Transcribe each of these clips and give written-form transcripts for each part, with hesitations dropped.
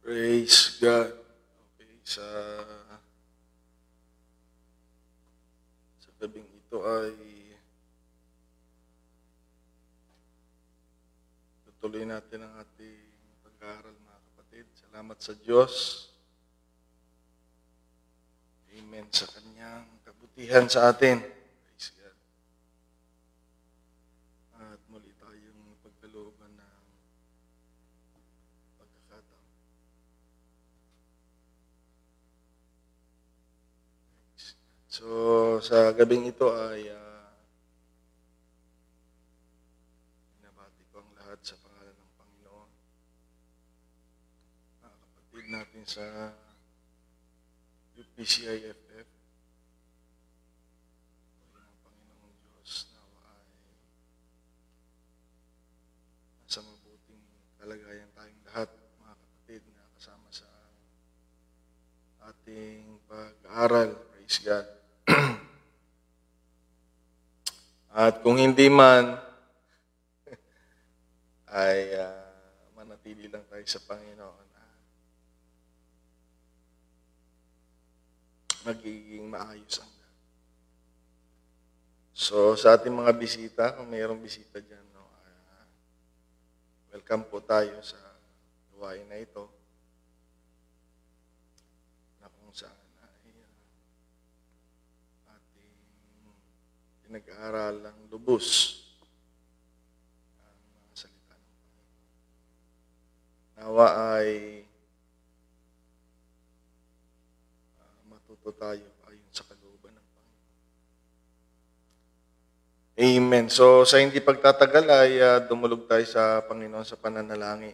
Praise God. Okay, sa gabing ito ay tutuloy natin ang ating pag-aaral, mga kapatid. Salamat sa Diyos. Amen sa Kanyang kabutihan sa atin. Praise God. At muli tayong pagkalooban ng pagkakataon. So, sa gabing ito ay binabati ko ang lahat sa pangalan ng Panginoon. Mga kapatid natin sa UPCIFF, ng Panginoong Diyos nawa ay nasa mabuting kalagayan tayong lahat, mga kapatid, na kasama sa ating pag-aaral. Praise God. At kung hindi man, ay manatili lang tayo sa Panginoon. Magiging maayos ang lahat. So, sa ating mga bisita, kung mayroong bisita dyan, welcome po tayo sa gawain na ito, na kung saan ay ating pinag-aaral ang lubos ang mga salita ng Panginoon. Nawa ay matuto tayo ayon sa kalooban ng Panginoon. Amen. So, sa hindi pagtatagal ay dumulog tayo sa Panginoon sa pananalangin.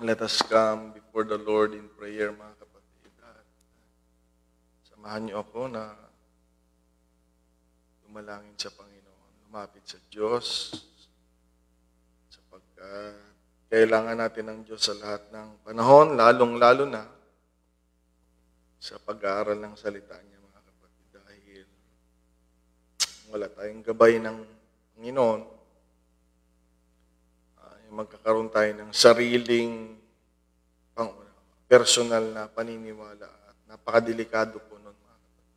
Let us come before the Lord in prayer, mga kapatid. At samahan niyo ako na dumalangin sa Panginoon, lumapit sa Diyos, sapagkat kailangan natin ng Diyos sa lahat ng panahon, lalong-lalo na sa pag-aaral ng salita niya, mga kapatid, dahil wala tayong gabay ng Panginoon, magkakaroon tayo ng sariling personal na paniniwala at napakadelikado po nun, mga kapatid.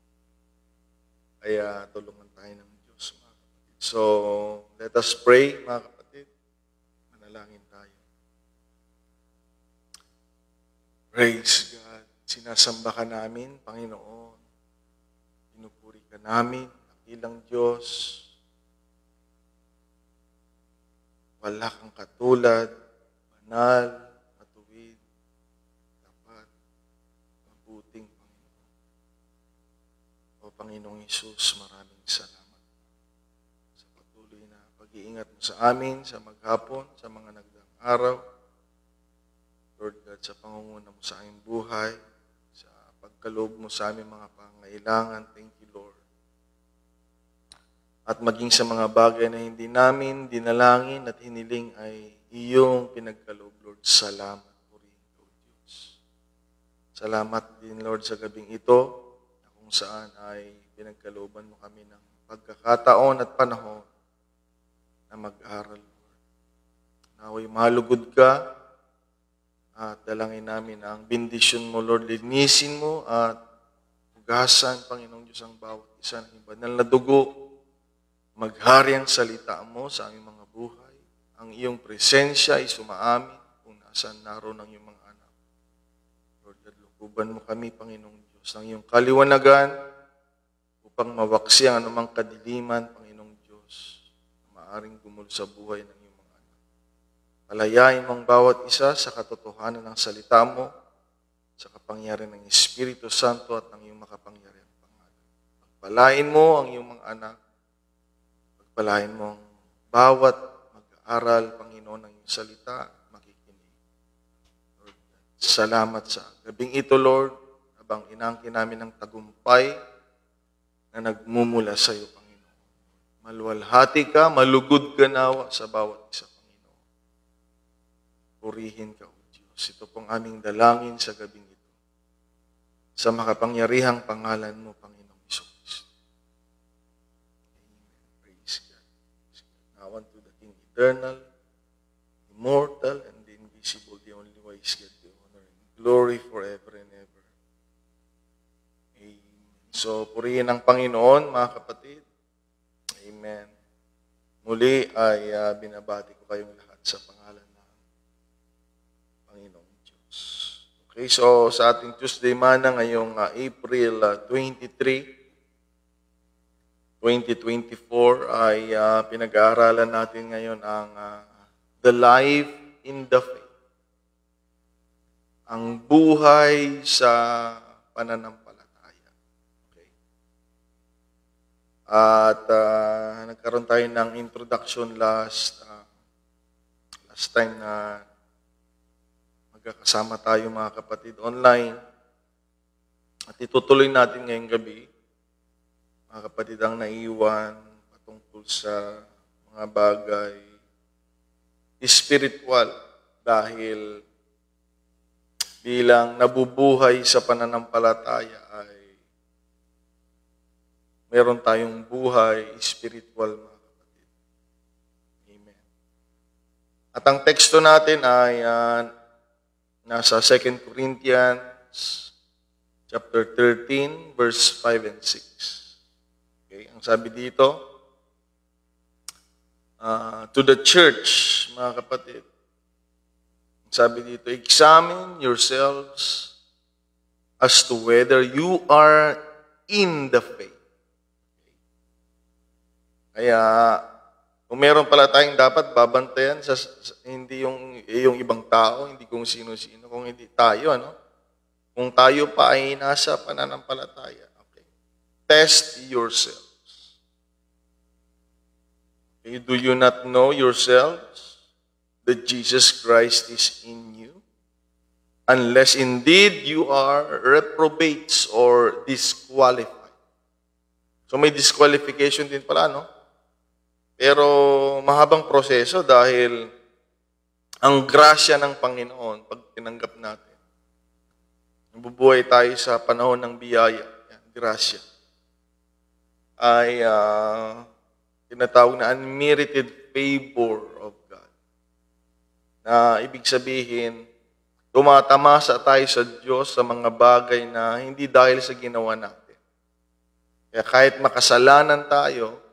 Kaya tulungan tayo ng Diyos, mga kapatid. So, let us pray, mga kapatid. Manalangin tayo. Praise God. Sinasamba ka namin, Panginoon. Pinupuri ka namin, dakilang Diyos. Wala kang katulad, banal, matuwid, tapat, mabuting Panginoon. O Panginoong Hesus, maraming salamat sa patuloy na pag-iingat mo sa amin, sa maghapon, sa mga nagdaang araw. Lord God, sa pangunguna mo sa aming buhay, sa pagkaloob mo sa aming mga pangailangan. Thank you, Lord. At maging sa mga bagay na hindi namin dinalangin at hiniling ay iyong pinagkaloob, Lord. Salamat po rin, Lord Diyos. Salamat din, Lord, sa gabing ito, na kung saan ay pinagkalooban mo kami ng pagkakataon at panahon na mag-aral, Lord. Naway malugod ka at dalangin namin ang bendisyon mo, Lord. Linisin mo at hugasan, Panginoong Diyos, ang bawat isa ng banal na dugo. Maghari ang salita mo sa aming mga buhay. Ang iyong presensya ay sumaamin kung nasaan naroon ang iyong mga anak. Lord, lukuban mo kami, Panginoong Diyos, ng iyong kaliwanagan upang mawaksi ang anumang kadiliman, Panginoong Diyos, na maaring gumulo sa buhay ng iyong mga anak. Palayain mo ang bawat isa sa katotohanan ng salita mo, sa kapangyarihan ng Espiritu Santo at ng iyong makapangyarihan pangalan. Pagpalain mo ang iyong mga anak. Palahin mo ang bawat mag-aaral, Panginoon, ng iyong salita, makikinig. Lord, salamat sa gabing ito, Lord, habang inangkin namin ng tagumpay na nagmumula sa iyo, Panginoon. Maluwalhati ka, malugod ka nawa sa bawat isa, Panginoon. Purihin ka, O Diyos. Ito pong aming dalangin sa gabing ito. Sa makapangyarihang pangalan mo, Panginoon. Now unto the King eternal, immortal, and invisible, the only wise God, glory forever and ever. Amen. So, purihin ang Panginoon, mga kapatid. Amen. Muli ay binabati ko kayong lahat sa pangalan ng Panginoong Diyos. Okay, so sa ating Tuesday Mana ngayong April 23, 2024 ay pinag-aaralan natin ngayon ang the life in the faith. Ang buhay sa pananampalataya. At nagkaroon tayo ng introduction last time na magkakasama tayo mga kapatid online. At itutuloy natin ngayong gabi, mga kapatid, ang naiwan patungkol sa mga bagay spiritual dahil bilang nabubuhay sa pananampalataya ay meron tayong buhay spiritual, mga kapatid. Amen. At ang teksto natin ay nasa 2 Corinthians chapter 13, verse 5 and 6. Okay, ang sabi dito, to the church, mga kapatid, ang sabi dito, examine yourselves as to whether you are in the faith. Kaya, kung meron pala tayong dapat babantayan, hindi yung ibang tao, hindi kung sino-sino, kung hindi tayo, ano? Kung tayo pa ay nasa pananampalataya. Okay. Test yourselves. Okay. Do you not know yourselves that Jesus Christ is in you? Unless indeed you are reprobates or disqualified. So may disqualification din pala, no? Pero mahabang proseso dahil ang grasya ng Panginoon, pag tinanggap natin, nabubuhay tayo sa panahon ng biyaya, yan, grasya, ay tinatawag na unmerited favor of God. Na ibig sabihin, tumatamasa tayo sa Diyos sa mga bagay na hindi dahil sa ginawa natin. Kaya kahit makasalanan tayo,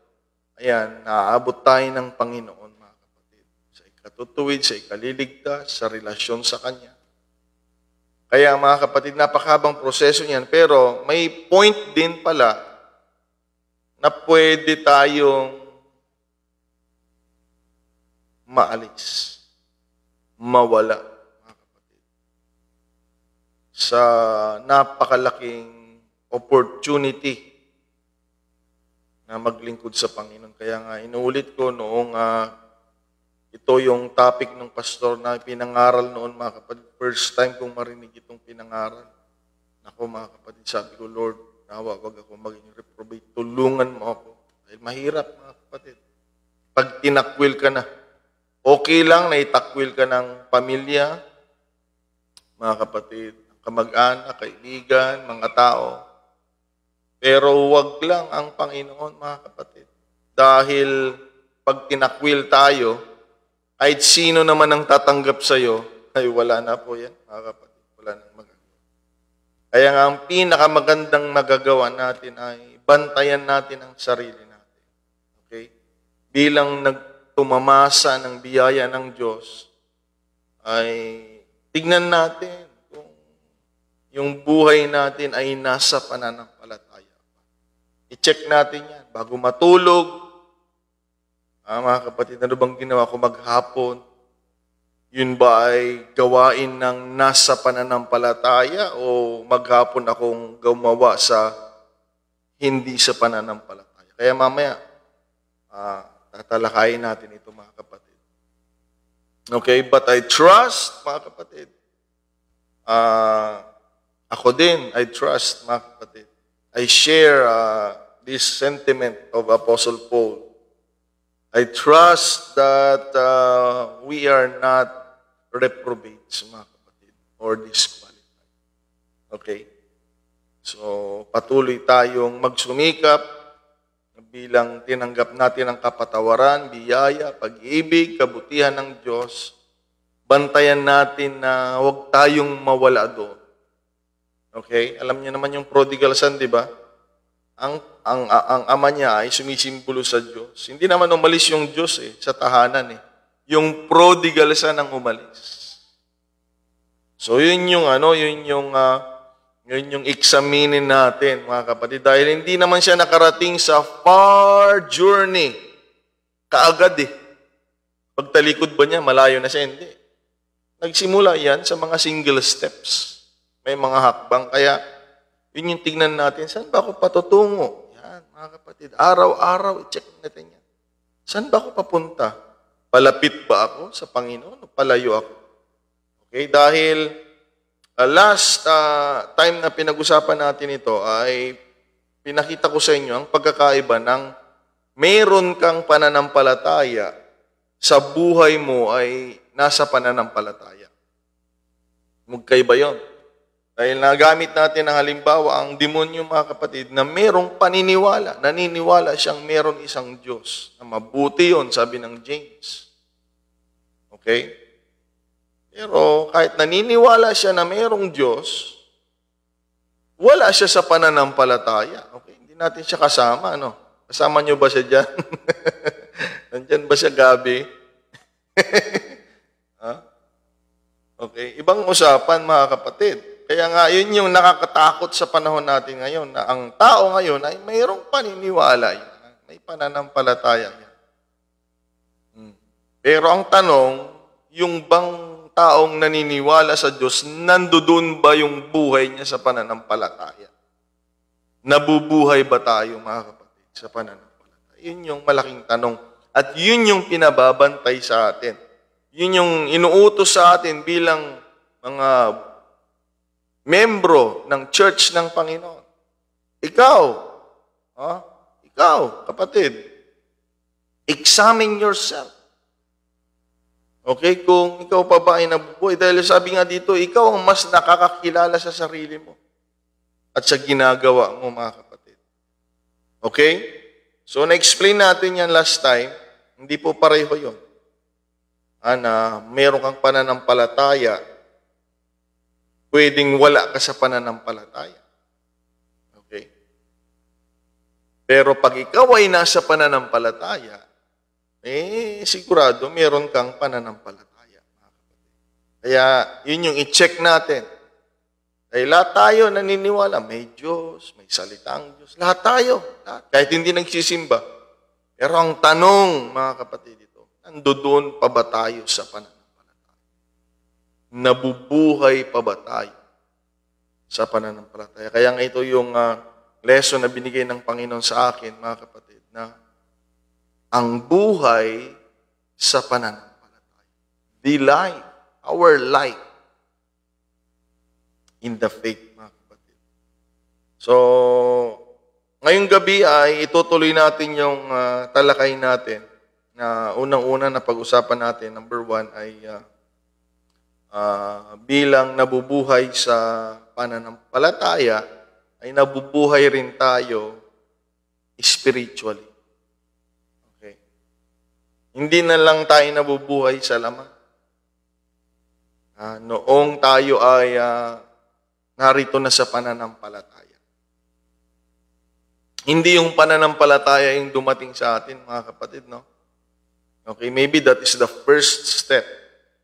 ayan, naaabot tayo ng Panginoon, mga kapatid. Sa ikatutuwid, sa ikaliligtas, sa relasyon sa Kanya. Kaya, mga kapatid, napakabang proseso niyan. Pero may point din pala na pwede tayong maalis, mawala, mga kapatid, sa napakalaking opportunity na maglingkod sa Panginoon. Kaya nga, inuulit ko noong ito yung topic ng pastor na pinangaral noon, mga kapatid. First time kong marinig itong pinangaral. Ako, mga kapatid, sabi ko, Lord, nawa, wag ako maging reprobate. Tulungan mo ako. Dahil mahirap, mga kapatid. Pag tinakwil ka na, okay lang na itakwil ka ng pamilya, mga kapatid, kamag-anak, kaibigan, mga tao. Pero wag lang ang Panginoon, mga kapatid. Dahil pag tinakwil tayo, kahit sino naman ang tatanggap sa iyo, ay wala na po yan, mga kapatid. Wala nang magagawa. Kaya nga ang pinakamagandang magagawa natin ay bantayan natin ang sarili natin. Okay? Bilang nagtumamasa ng biyaya ng Diyos, ay tignan natin kung yung buhay natin ay nasa pananampalataya. I-check natin yan. Bago matulog, mga kapatid, ano bang ginawa ko maghapon? Yun ba ay gawain ng nasa pananampalataya o maghapon akong gumawa sa hindi sa pananampalataya? Kaya mamaya, tatalakayin natin ito, mga kapatid. Okay, but I trust, mga kapatid. Ako din, I trust, mga kapatid. I share this sentiment of Apostle Paul. I trust that we are not reprobates, mga kapatid, or disqualified. Okay? So, patuloy tayong magsumikap bilang tinanggap natin ang kapatawaran, biyaya, pag-ibig, kabutihan ng Diyos, bantayan natin na huwag tayong mawala doon. Okay? Alam niyo naman yung prodigal son, di ba? Ang ama niya ay sumisimbolo sa Diyos. Hindi naman umalis yung Diyos sa tahanan. Yung prodigal son ang umalis. So yun yung examinin natin, mga kapatid. Dahil hindi naman siya nakarating sa far journey. Kaagad Pagtalikod ba niya, malayo na siya? Hindi. Nagsimula yan sa mga single steps. May mga hakbang. Kaya, yun yung tignan natin. Saan ba ako patutungo? Yan, mga kapatid. Araw-araw, i-check natin yan. Saan ba ako papunta? Palapit ba ako sa Panginoon o palayo ako? Okay, dahil last time na pinag-usapan natin ito ay pinakita ko sa inyo ang pagkakaiba ng meron kang pananampalataya sa buhay mo ay nasa pananampalataya. Magkaiba yun. Dahil nagamit natin ang halimbawa ang demonyo, mga kapatid, na merong paniniwala, naniniwala siyang meron isang Diyos. Na mabuti yun, sabi ng James. Okay? Pero kahit naniniwala siya na merong Diyos, wala siya sa pananampalataya. Okay? Hindi natin siya kasama, ano? Kasama niyo ba siya dyan? Nandyan ba siya, Gabi? Okay. Ibang usapan, mga kapatid. Kaya nga, yun yung nakakatakot sa panahon natin ngayon, na ang tao ngayon ay mayroong paniniwala yan. May pananampalataya yan. Pero ang tanong, yung bang taong naniniwala sa Diyos, nandoon ba yung buhay niya sa pananampalataya? Nabubuhay ba tayo, mga kapatid, sa pananampalataya? Yun yung malaking tanong. At yun yung pinababantay sa atin. Yun yung inuutos sa atin bilang mga membro ng church ng Panginoon. Ikaw, kapatid, examine yourself. Okay, kung ikaw pa ba ay nabubuhay. Dahil sabi nga dito, ikaw ang mas nakakakilala sa sarili mo at sa ginagawa mo, mga kapatid. Okay? So, na-explain natin yan last time. Hindi po pareho yun. Na meron kang pananampalataya, pwedeng wala ka sa pananampalataya. Okay? Pero pag ikaw ay nasa pananampalataya, sigurado meron kang pananampalataya. Kaya, yun yung i-check natin. Dahil lahat tayo naniniwala, may Diyos, may salitang Diyos. Lahat tayo. Lahat. Kahit hindi nagsisimba. Pero ang tanong, mga kapatid, nandoon pa ba tayo sa pananampalataya? Nabubuhay pa ba tayo sa pananampalataya? Kaya nga ito yung lesson na binigay ng Panginoon sa akin, mga kapatid, na ang buhay sa pananampalataya. The life, our life in the faith, mga kapatid. So, ngayong gabi ay itutuloy natin yung talakay natin na unang-una na pag-usapan natin, number 1 ay bilang nabubuhay sa pananampalataya, ay nabubuhay rin tayo spiritually. Okay. Hindi na lang tayo nabubuhay sa laman. Noong tayo ay narito na sa pananampalataya. Hindi yung pananampalataya yung dumating sa atin, mga kapatid, no? Okay, maybe that is the first step.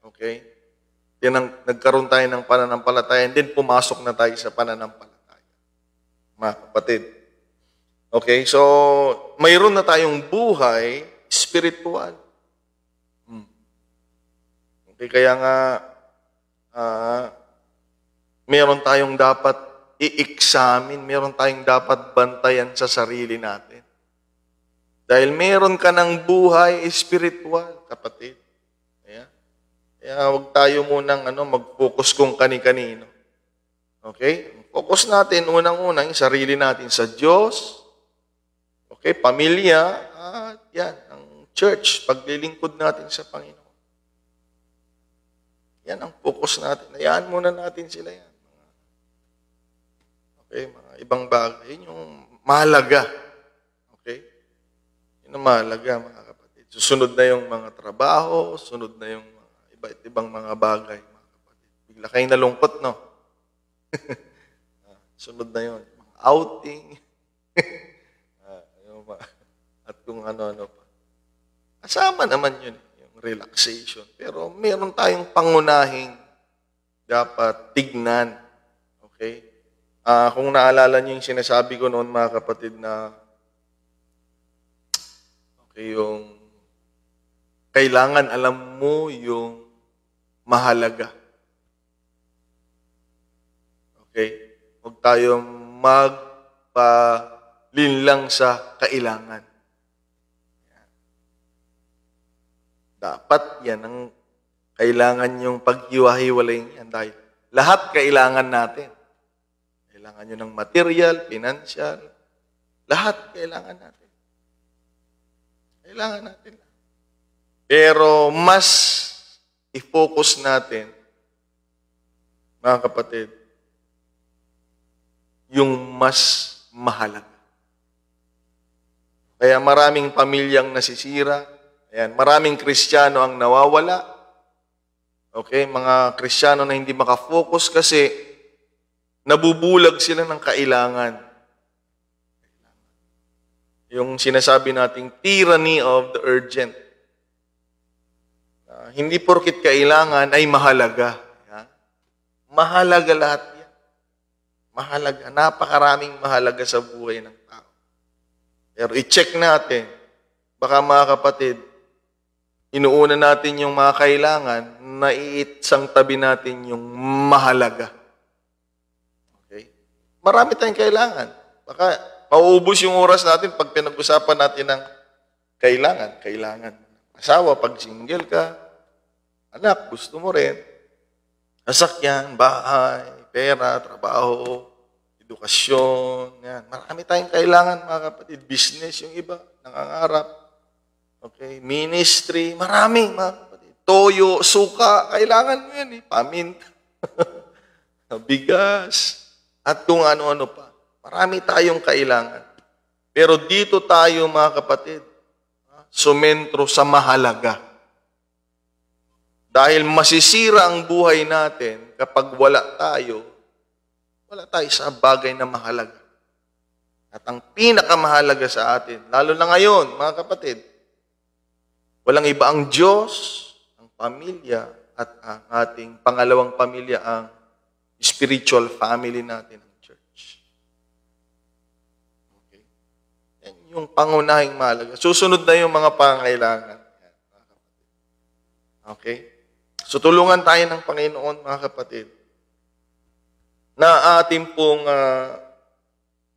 Okay? Nagkaroon tayo ng pananampalataya and then pumasok na tayo sa pananampalataya. Mga kapatid. Okay, so mayroon na tayong buhay spiritual. Okay, kaya nga meron tayong dapat i-examine, meron tayong dapat bantayan sa sarili natin. Dahil meron ka ng buhay spiritual, kapatid. Kaya huwag tayo munang mag-focus kung kani-kanino. Okay? Focus natin, unang-una, yung sarili natin sa Diyos. Okay? Pamilya. At yan, ang church, paglilingkod natin sa Panginoon. Yan ang focus natin. Hayaan muna natin sila yan. Okay? Mga ibang bagay. Yun yung mahalaga. Okay? Yun ang mahalaga, mga kapatid. Susunod na yung mga trabaho, sunod na yung mga iba't ibang mga bagay, mga kapatid. Bigla kayong nalungkot, no? Sunod na yun. Mga outing. At kung ano-ano pa. Kasama naman yun, yung relaxation. Pero meron tayong pangunahing dapat tignan. Okay? Kung naalala niyo yung sinasabi ko noon, mga kapatid, na okay, yung kailangan alam mo yung mahalaga. Okay? Huwag tayong magpalinlang sa kailangan. Dapat yan ang kailangan yung paghiwa-hiwalay niyan dahil lahat kailangan natin. Kailangan nyo ng material, financial, lahat kailangan natin. Kailangan natin. Pero mas i-focus natin, mga kapatid, yung mas mahalaga. Kaya maraming pamilyang nasisira, ayan, maraming Kristiyano ang nawawala. Okay, mga Kristiyano na hindi makafocus kasi nabubulag sila ng kailangan. Yung sinasabi nating tyranny of the urgent. Hindi porkit kailangan ay mahalaga. Mahalaga lahat yan. Mahalaga. Napakaraming mahalaga sa buhay ng tao. Pero i-check natin, baka mga kapatid, inuuna natin yung mga kailangan, naiitsang tabi natin yung mahalaga. Okay? Marami tayong kailangan. Baka mauubos yung oras natin pag pinag-usapan natin ng kailangan. Kailangan. Asawa, pag single ka, anak, gusto mo rin. Sasakyan, bahay, pera, trabaho, edukasyon. Yan. Marami tayong kailangan, mga kapatid. Business, yung iba, nangangarap. Okay, ministry, maraming mga kapatid. Toyo, suka, kailangan mo yan eh. Paminta, bigas, at kung ano-ano pa. Marami tayong kailangan. Pero dito tayo, mga kapatid, sumentro sa mahalaga. Dahil masisira ang buhay natin kapag wala tayo sa bagay na mahalaga. At ang pinakamahalaga sa atin, lalo na ngayon, mga kapatid, walang iba ang Diyos, ang pamilya, at ang ating pangalawang pamilya, ang spiritual family natin, ang church. Okay? Yan yung pangunahing mahalaga. Susunod na yung mga pangangailangan. Okay? So tulungan tayo ng Panginoon, mga kapatid, na ating pong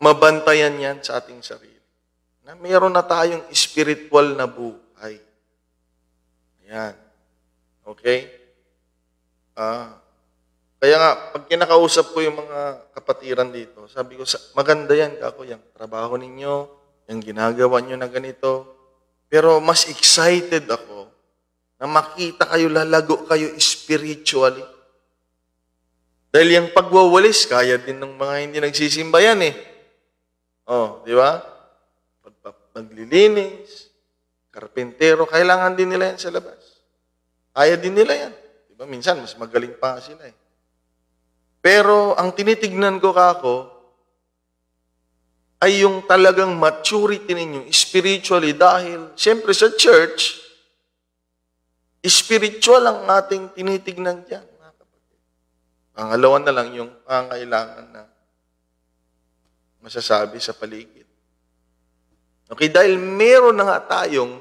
mabantayan yan sa ating sarili. Na meron na tayong spiritual na buhay. Ayan. Okay? Kaya nga, pag kinakausap ko yung mga kapatiran dito, sabi ko, maganda yan, kako, yung trabaho ninyo, yung ginagawa nyo na ganito. Pero mas excited ako na makita kayo, lalago kayo spiritually. Dahil yung pagwawalis, kaya din ng mga hindi nagsisimba yan eh. Oh, di ba? Naglilinis, karpentero, kailangan din nila yan sa labas. Kaya din nila yan. Di ba? Minsan, mas magaling pa sila eh. Pero, ang tinitignan ko kako, ay yung talagang maturity ninyo spiritually dahil, siyempre sa church, spiritual ang ating tinitignan dyan. Pangalawa na lang yung pangailangan na masasabi sa paligid. Okay, dahil meron na nga tayong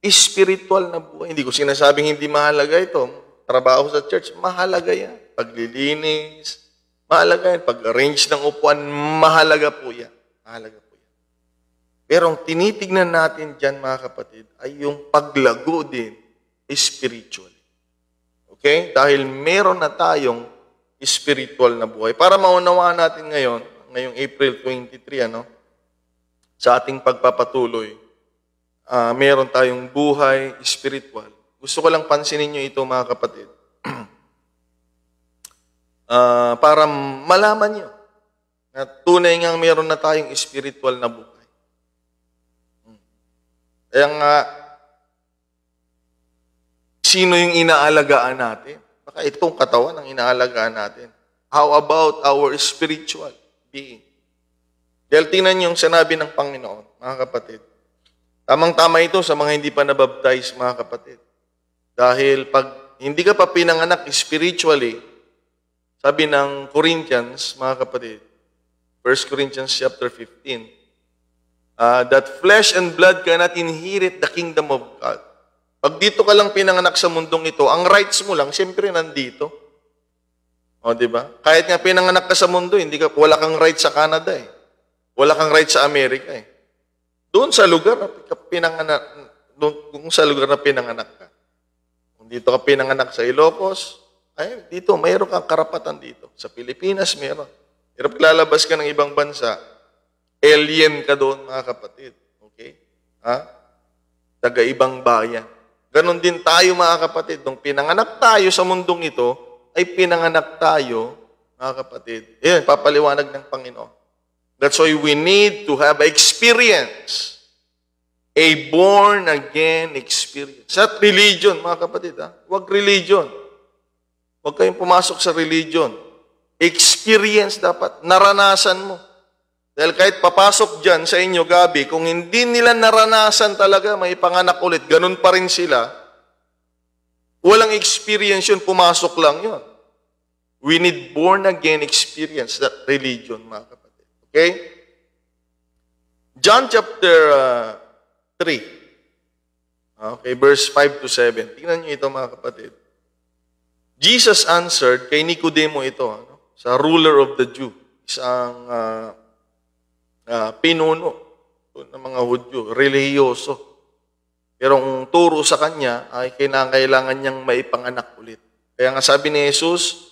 spiritual na buhay. Hindi ko sinasabing hindi mahalaga ito. Trabaho sa church, mahalaga yan. Paglilinis, mahalaga yan. Pag-arrange ng upuan, mahalaga po yan. Mahalaga po yan. Pero ang tinitignan natin dyan, mga kapatid, ay yung paglago din spiritually. Okay? Dahil meron na tayong spiritual na buhay. Para maunawaan natin ngayong April 23, sa ating pagpapatuloy, meron tayong buhay spiritual. Gusto ko lang pansinin nyo ito, mga kapatid. Para malaman nyo na tunay ngang meron na tayong spiritual na buhay. Kaya nga, sino yung inaalagaan natin. Baka itong katawan ang inaalagaan natin. How about our spiritual being? Dahil tingnan yung sinabi ng Panginoon, mga kapatid. Tamang-tama ito sa mga hindi pa nabaptize, mga kapatid. Dahil pag hindi ka pa pinanganak spiritually, sabi ng Corinthians, mga kapatid, 1 Corinthians chapter 15, that flesh and blood cannot inherit the kingdom of God. Pag dito ka lang pinanganak sa mundong ito, ang rights mo lang, siyempre nandito. O, di ba? Kahit nga pinanganak ka sa mundo, wala kang rights sa Canada eh. Wala kang rights sa Amerika eh. Doon sa lugar na pinanganak, doon sa lugar na pinanganak ka. Kung dito ka pinanganak sa Ilocos, ay dito, mayroon kang karapatan dito. Sa Pilipinas, mayroon. Pero pag lalabas ka ng ibang bansa, alien ka doon, mga kapatid. Okay? Ha? Taga-ibang bayan. Ganon din tayo, mga kapatid. Nung pinanganak tayo sa mundong ito, ay pinanganak tayo, mga kapatid. Yan, papaliwanag ng Panginoon. That's why we need to have experience. A born-again experience. Not religion, mga kapatid. Ha? Huwag religion. Huwag kayong pumasok sa religion. Experience dapat. Naranasan mo. Dahil kahit papasok dyan sa inyo, Gabi, kung hindi nila naranasan talaga, may panganak ulit, ganun pa rin sila, walang experience yun, pumasok lang yun. We need born-again experience, that religion, mga kapatid. Okay? John chapter 3, okay, verse 5 to 7. Tingnan nyo ito, mga kapatid. Jesus answered, kay Nicodemo ito, sa ruler of the Jew, isang pinuno ng mga Hudyo, relihiyoso. Pero ang turo sa kanya ay kailangan niyang maipanganak ulit. Kaya nga sabi ni Jesus,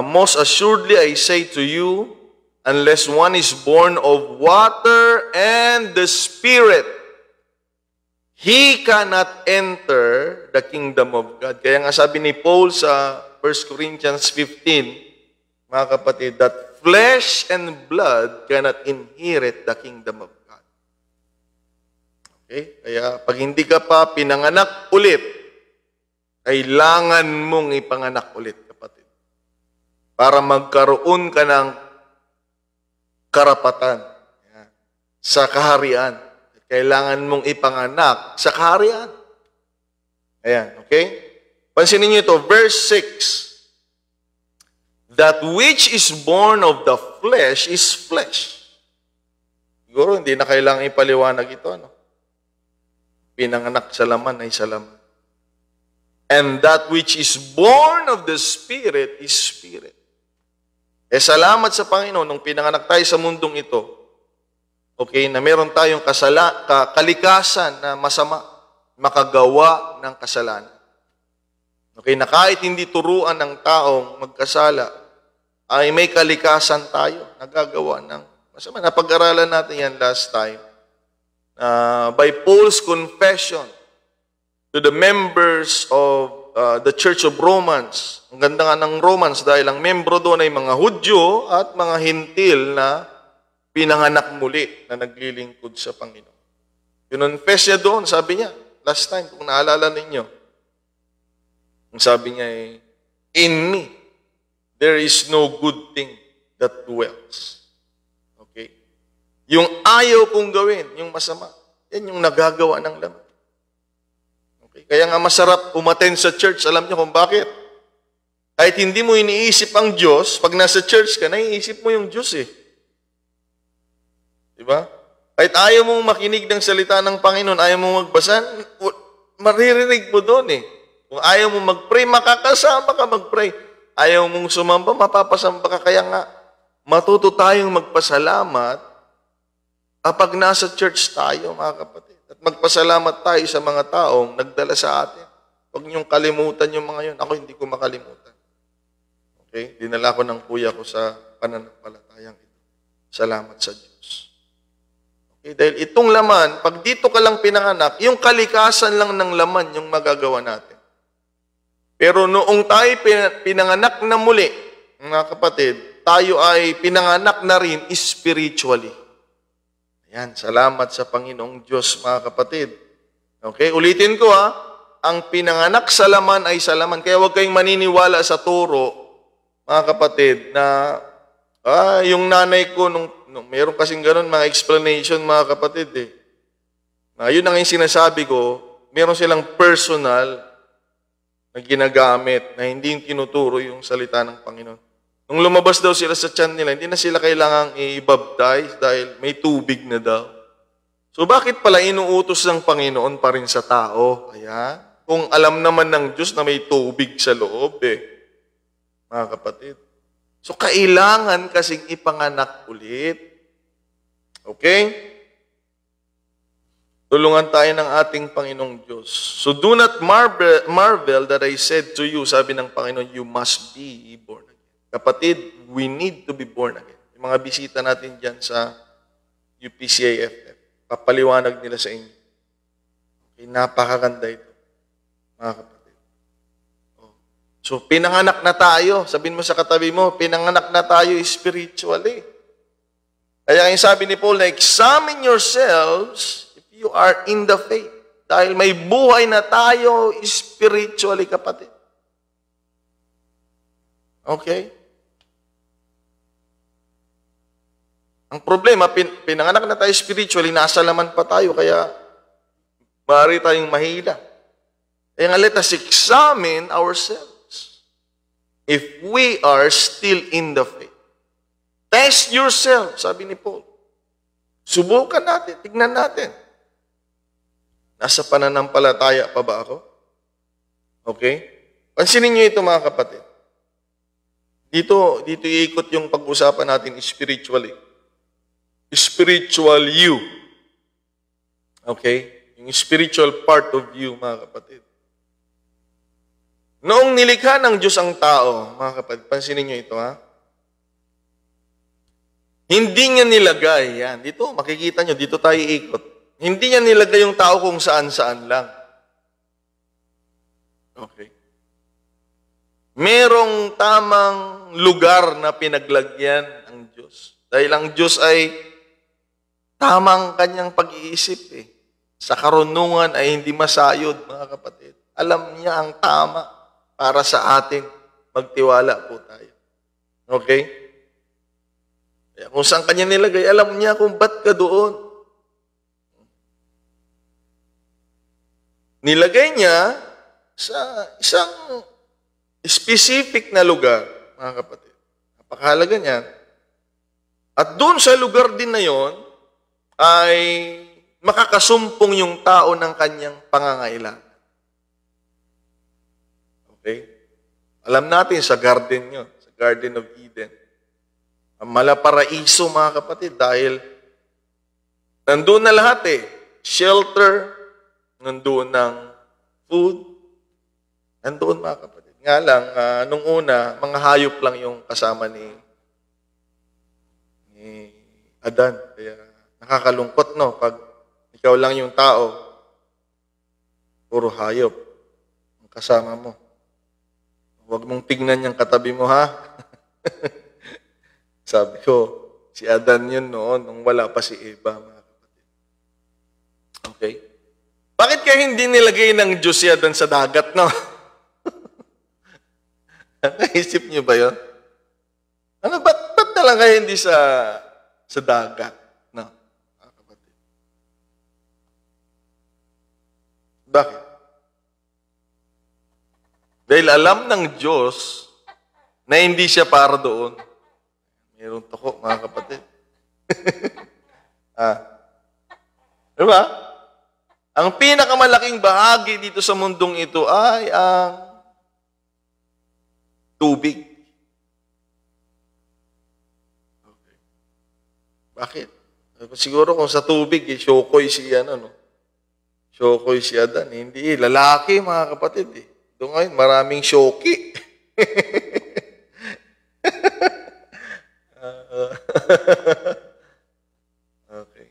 most assuredly I say to you, unless one is born of water and the Spirit, he cannot enter the kingdom of God. Kaya nga sabi ni Paul sa 1 Corinthians 15, mga kapatid, that flesh and blood cannot inherit the kingdom of God. Okay? Kaya pag hindi ka pa pinanganak ulit, kailangan mong ipanganak ulit, kapatid. Para magkaroon ka ng karapatan sa kaharian. Kailangan mong ipanganak sa kaharian. Ayan, okay? Pansinin niyo ito, verse 6. That which is born of the flesh is flesh. Siguro hindi na kailangan ipaliwanag ito. No? Pinanganak sa laman ay sa laman. And that which is born of the Spirit is Spirit. Salamat sa Panginoon nung pinanganak tayo sa mundong ito. Okay, na meron tayong kalikasan na masama, makagawa ng kasalanan. Okay, na kahit hindi turuan ng taong magkasala, ay may kalikasan tayo, nagagawa ng masama. Napag-aralan natin yan last time. By Paul's confession to the members of the Church of Romans. Ang ganda nga ng Romans dahil ang membro doon ay mga Hudyo at mga Hintil na pinanganak muli na naglilingkod sa Panginoon. Kinonfess niya doon, sabi niya, last time, kung naalala ninyo, ang sabi niya ay, in me, there is no good thing that dwells. Okay? Yung ayaw kong gawin, yung masama, yan yung nagagawa ng laman. Okay? Kaya nga masarap umattend sa church. Alam niyo kung bakit? Kahit hindi mo iniisip ang Diyos, pag nasa church ka, naiisip mo yung Diyos eh. Diba? Kahit ayaw mong makinig ng salita ng Panginoon, ayaw mong magbasa, maririnig mo doon eh. Kung ayaw mong mag-pray, makakasama ka mag-pray. Ayaw mong sumamba, mapapasamba ka. Kaya nga, matuto tayong magpasalamat kapag nasa church tayo, mga kapatid. At magpasalamat tayo sa mga taong nagdala sa atin. Huwag niyong kalimutan yung mga yun. Ako hindi ko makalimutan. Okay? Dinala ko ng kuya ko sa pananampalatayang ito. Salamat sa Diyos. Okay? Dahil itong laman, pag dito ka lang pinanganak, yung kalikasan lang ng laman yung magagawa natin. Pero noong tayo pinanganak na muli, mga kapatid, tayo ay pinanganak na rin spiritually. Ayan, salamat sa Panginoong Diyos, mga kapatid. Okay, ulitin ko ha. ang pinanganak sa laman ay sa laman. Kaya huwag kayong maniniwala sa turo, mga kapatid, na yung nanay ko, nung meron kasing ganun, mga explanation, mga kapatid, eh. Yun ang yung sinasabi ko, meron silang personal na ginagamit na hindi yung tinuturo yung salita ng Panginoon. Nung lumabas daw sila sa tiyan nila, hindi na sila kailangang i-baptize dahil may tubig na daw. So bakit pala inuutos ng Panginoon pa rin sa tao? Kaya, kung alam naman ng Diyos na may tubig sa loob, mga kapatid. So kailangan kasing ipanganak ulit. Okay? Tulungan tayo ng ating Panginoong Diyos. So do not marvel that I said to you, sabi ng Panginoon, you must be born again. Kapatid, we need to be born again. Yung mga bisita natin dyan sa UPCAFF, papaliwanag nila sa inyo. Okay, napakaganda ito, mga kapatid. So, pinanganak na tayo. Sabihin mo sa katabi mo, pinanganak na tayo spiritually. Kaya yung sabi ni Paul na, examine yourselves if you are in the faith. Dahil may buhay na tayo spiritually, kapatid. Okay? Ang problema, pinanganak na tayo spiritually, nasa laman pa tayo, kaya maaari tayong mahila. Kaya nga, let us examine ourselves if we are still in the faith. Test yourself, sabi ni Paul. Subukan natin, tignan natin. Nasa pananampalataya pa ba ako? Okay? Pansinin niyo ito, mga kapatid. Dito iikot yung pag-usapan natin spiritually. Spiritual you. Okay? Yung spiritual part of you, mga kapatid. Noong nilikha ng Diyos ang tao, mga kapatid, pansinin niyo ito, ha? Hindi niya nilagay, yan. Dito, makikita niyo, dito tayo iikot. Hindi niya nilagay yung tao kung saan-saan lang. Okay. Merong tamang lugar na pinaglagyan ang Diyos. Dahil ang Diyos ay tamang kanyang pag-iisip, Sa karunungan ay hindi masayod, mga kapatid. Alam niya ang tama para sa atin. Magtiwala po tayo. Okay? Kaya kung saan kanya nilagay, alam niya kung ba't ka doon. Nilagay niya sa isang specific na lugar, mga kapatid. Napakahalaga niyan. At doon sa lugar din na yon, ay makakasumpong yung tao ng kanyang pangangailangan. Okay? Alam natin sa garden nyo, sa Garden of Eden, ang malaparaiso, mga kapatid, dahil nandun na lahat shelter, nandun ng food, nandun, mga kapatid. Nga lang, nung una, mga hayop lang yung kasama ni Adan. Kaya nakakalungkot, no? Pag ikaw lang yung tao, puro hayop ang kasama mo. Huwag mong tignan yung katabi mo, ha? Sabi ko, si Adan yun noon, nung wala pa si Eva, mga kapatid. Okay? Bakit kaya hindi nilagay ng Diyos si Adan sa dagat, no? Naisip niyo ba yun? Ba't na lang kayo hindi sa dagat? No? Bakit? Dahil alam ng Diyos na hindi siya para doon. Mayroong tuko, mga kapatid. Diba? Ang pinakamalaking bahagi dito sa mundong ito ay ang tubig. Okay. Bakit? Siguro kung sa tubig, syokoy si Syokoy si Adan. Hindi, lalaki, mga kapatid. Doon ngayon, maraming syoki. Okay.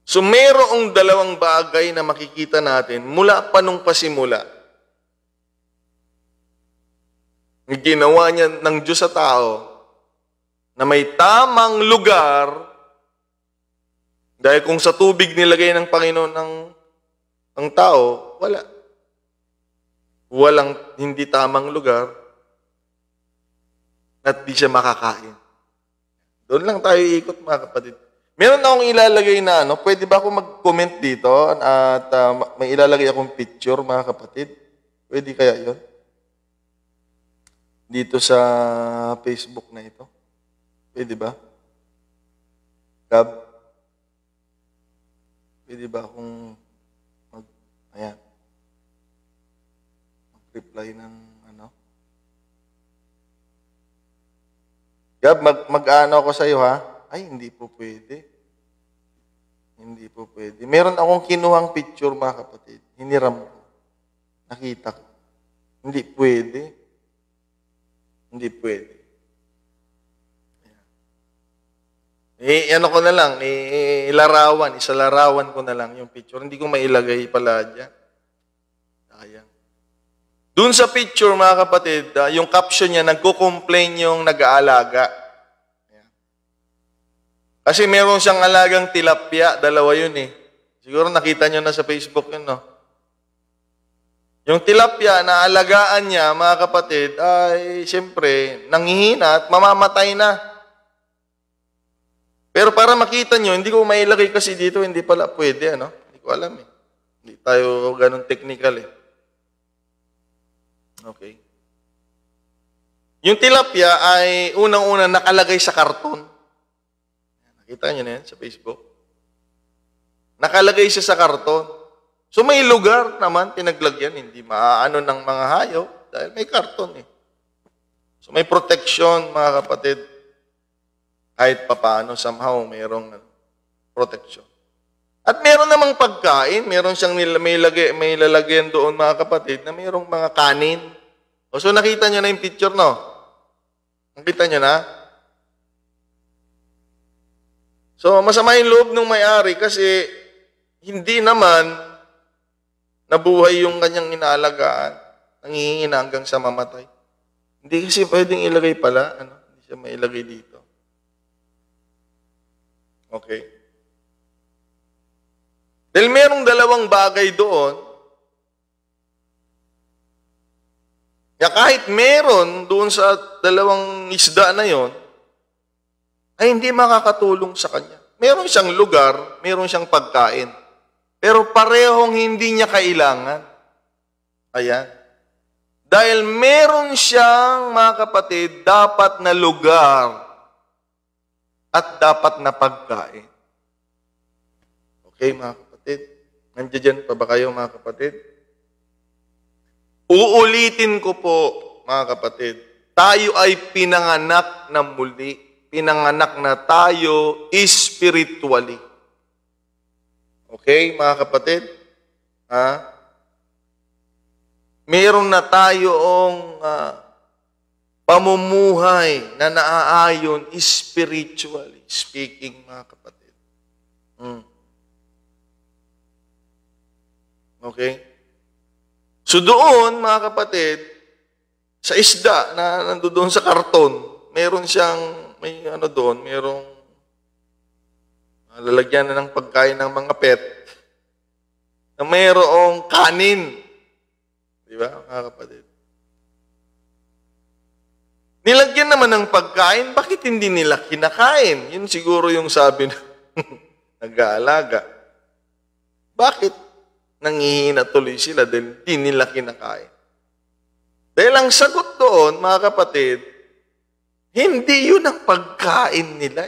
So, mayroong dalawang bagay na makikita natin mula pa nung pasimula. Ginawa niya ng Diyos sa tao na may tamang lugar dahil kung sa tubig nilagay ng Panginoon ang tao, wala. walang hindi tamang lugar at di siya makakain. Doon lang tayo ikot, mga kapatid. Meron akong ilalagay na pwede ba ako mag-comment dito at may ilalagay akong picture, mga kapatid? Pwede kaya yon dito sa Facebook na ito? Pwede ba? Gab? Pwede ba akong mag-reply ng Gab, mag-ano ako sa'yo, ha? Ay, hindi po pwede. Hindi po pwede. Meron akong kinuhang picture, mga kapatid. Hiniram ko. Nakita ko. Hindi pwede. Hindi pwede. Ano ko na lang, isalarawan ko na lang yung picture. Hindi ko mailagay pala dyan. Sayang. Doon sa picture, mga kapatid, yung caption niya, nagko-complain yung nag-aalaga. Kasi meron siyang alagang tilapia, dalawa yun eh. Siguro nakita nyo na sa Facebook yun, no? Yung tilapia na alagaan niya, mga kapatid, ay siyempre, nanghihina at mamamatay na. Pero para makita nyo, hindi ko mailagay kasi dito, hindi pala pwede, Hindi ko alam eh. Hindi tayo ganun technical eh. Okay. Yung tilapia ay unang-una nakalagay sa karton. Nakita nyo na yan sa Facebook? Nakalagay siya sa karton. So may lugar naman, pinaglagyan, hindi maaano ng mga hayop dahil may karton eh. So may protection, mga kapatid. Kahit papaano, somehow, mayroong protection. At meron namang pagkain, meron siyang may lalagyan doon, mga kapatid, na mayroong mga kanin. So nakita nyo na yung picture, no? Nakita nyo na? So masama yung loob ng may-ari kasi hindi naman nabuhay yung kanyang inaalagaan. Nangihingi na hanggang sa mamatay. Hindi kasi pwedeng ilagay pala. Hindi siya mailagay dito. Okay. Dahil merong dalawang bagay doon, kahit meron doon sa dalawang isda na yon, ay hindi makakatulong sa kanya. Meron siyang lugar, meron siyang pagkain, pero parehong hindi niya kailangan. Ayan. Dahil meron siyang, mga kapatid, dapat na lugar at dapat na pagkain. Okay, mga kapatid? Nandiyan pa ba kayo, mga kapatid? Uulitin ko po, mga kapatid. Tayo ay pinanganak na muli. Pinanganak na tayo spiritually. Okay, mga kapatid? Meron na tayong pamumuhay na naaayon spiritually speaking, mga kapatid. Okay? So doon, mga kapatid, sa isda na nandoon sa karton, meron siyang, may doon, merong lalagyan na ng pagkain ng mga pet na mayroong kanin. Di ba, mga kapatid? Nilagyan naman ng pagkain, bakit hindi nila kinakain? Yun siguro yung sabi ng nag-aalaga. Bakit nangihina tuloy sila dahil hindi nila kinakain? Dahil ang sagot doon, mga kapatid, hindi yun ang pagkain nila.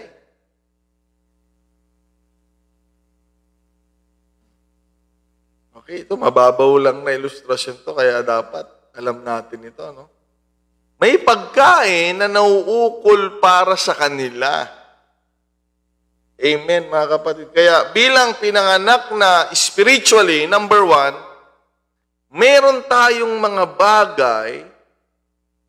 Okay, ito mababaw lang na ilustrasyon to, kaya dapat alam natin ito, no? May pagkain na nauukol para sa kanila. Amen, mga kapatid. Kaya bilang pinanganak na spiritually, number one, meron tayong mga bagay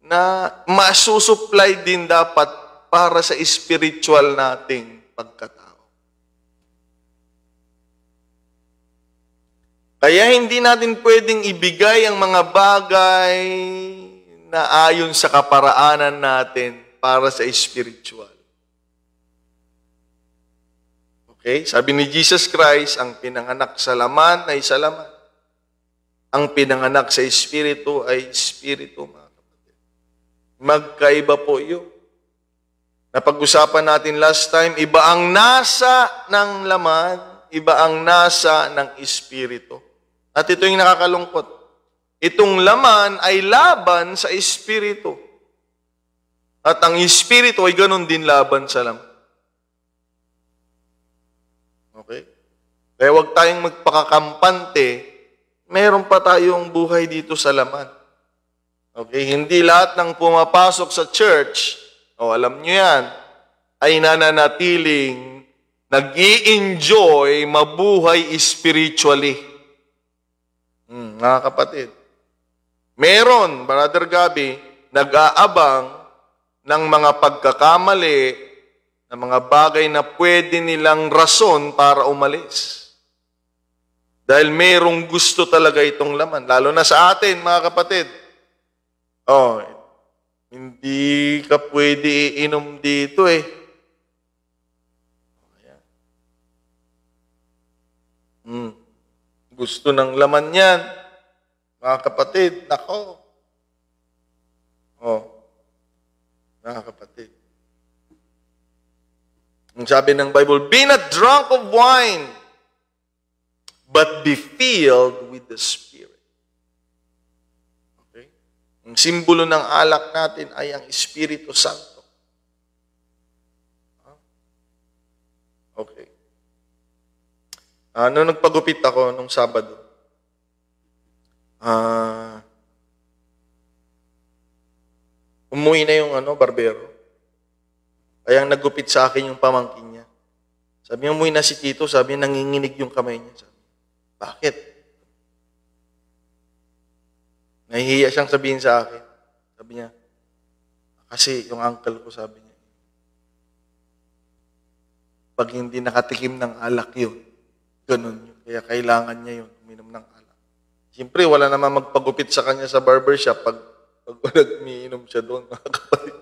na masusupply din dapat para sa spiritual nating pagkatao. Kaya hindi natin pwedeng ibigay ang mga bagay na ayon sa kaparaanan natin para sa spiritual. Okay? Sabi ni Jesus Christ, ang pinanganak sa laman ay sa laman. ang pinanganak sa Espiritu ay Espiritu, mga kapatid. Magkaiba po yun. Napag-usapan natin last time, iba ang nasa ng laman, iba ang nasa ng Espiritu. At ito yung nakakalungkot. Itong laman ay laban sa Espiritu. At ang Espiritu ay ganun din laban sa laman. Okay? Kaya huwag tayong magpakakampante, meron pa tayong buhay dito sa laman. Okay? Hindi lahat ng pumapasok sa church, alam nyo yan, ay nananatiling nag-i-enjoy mabuhay spiritually. Mga kapatid. Meron, Brother Gabi, nag-aabang ng mga pagkakamali, ng mga bagay na pwede nilang rason para umalis. Dahil merong gusto talaga itong laman. Lalo na sa atin, mga kapatid. Hindi ka pwede iinom dito eh. Gusto ng laman yan. Mga kapatid, nako. Mga kapatid. Ang sabi ng Bible, be not drunk of wine, but be filled with the Spirit. Okay? Ang simbolo ng alak natin ay ang Espiritu Santo. Okay. Nung nagpagupit ako nung Sabado, umuwi na yung barbero. Kaya ang naggupit sa akin yung pamangkin niya. Sabi niya, umuwi na si Tito, sabi niya, nanginginig yung kamay niya. Sabi, bakit? Nahihiya siyang sabihin sa akin. Sabi niya, kasi yung uncle ko, sabi niya, pag hindi nakatikim ng alak yun, ganun yun. Kaya kailangan niya yun, uminom ng alak. Siyempre, wala naman magpagupit sa kanya sa barbershop pag nag-umiinom siya doon, mga kapatid.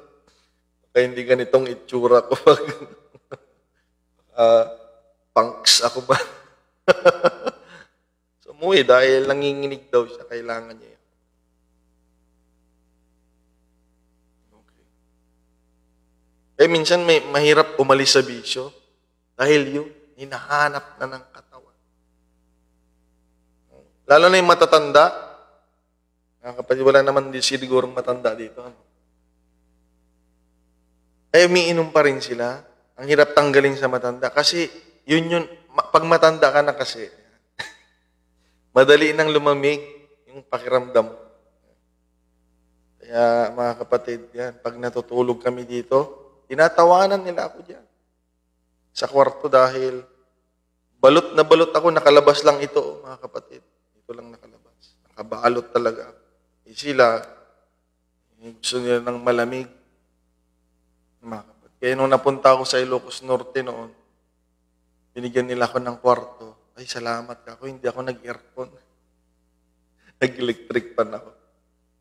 Kaya hindi ganitong itsura ko pag punks ako ba? So, umuwi dahil nanginginig daw siya, kailangan niya yun. Okay. Kaya minsan mahirap umalis sa bisyo dahil yun, hinahanap na ng katawan. Lalo na yung matatanda. Kapag wala naman sigurong matanda dito. Ay umiinom pa rin sila. Ang hirap tanggalin sa matanda. Kasi yun, pag matanda ka na kasi, madali nang lumamig yung pakiramdam. Kaya mga kapatid, yan, pag natutulog kami dito, tinatawanan nila ako dyan. Sa kwarto dahil balot na balot ako, nakalabas lang ito, mga kapatid. Ito lang nakalabas. Nakabalot talaga. Sila, gusto nila ng malamig. Kaya nung napunta ako sa Ilocos Norte noon, binigyan nila ako ng kwarto. Ay, salamat ako, hindi ako nag-aircon. Nag-electric pan ako.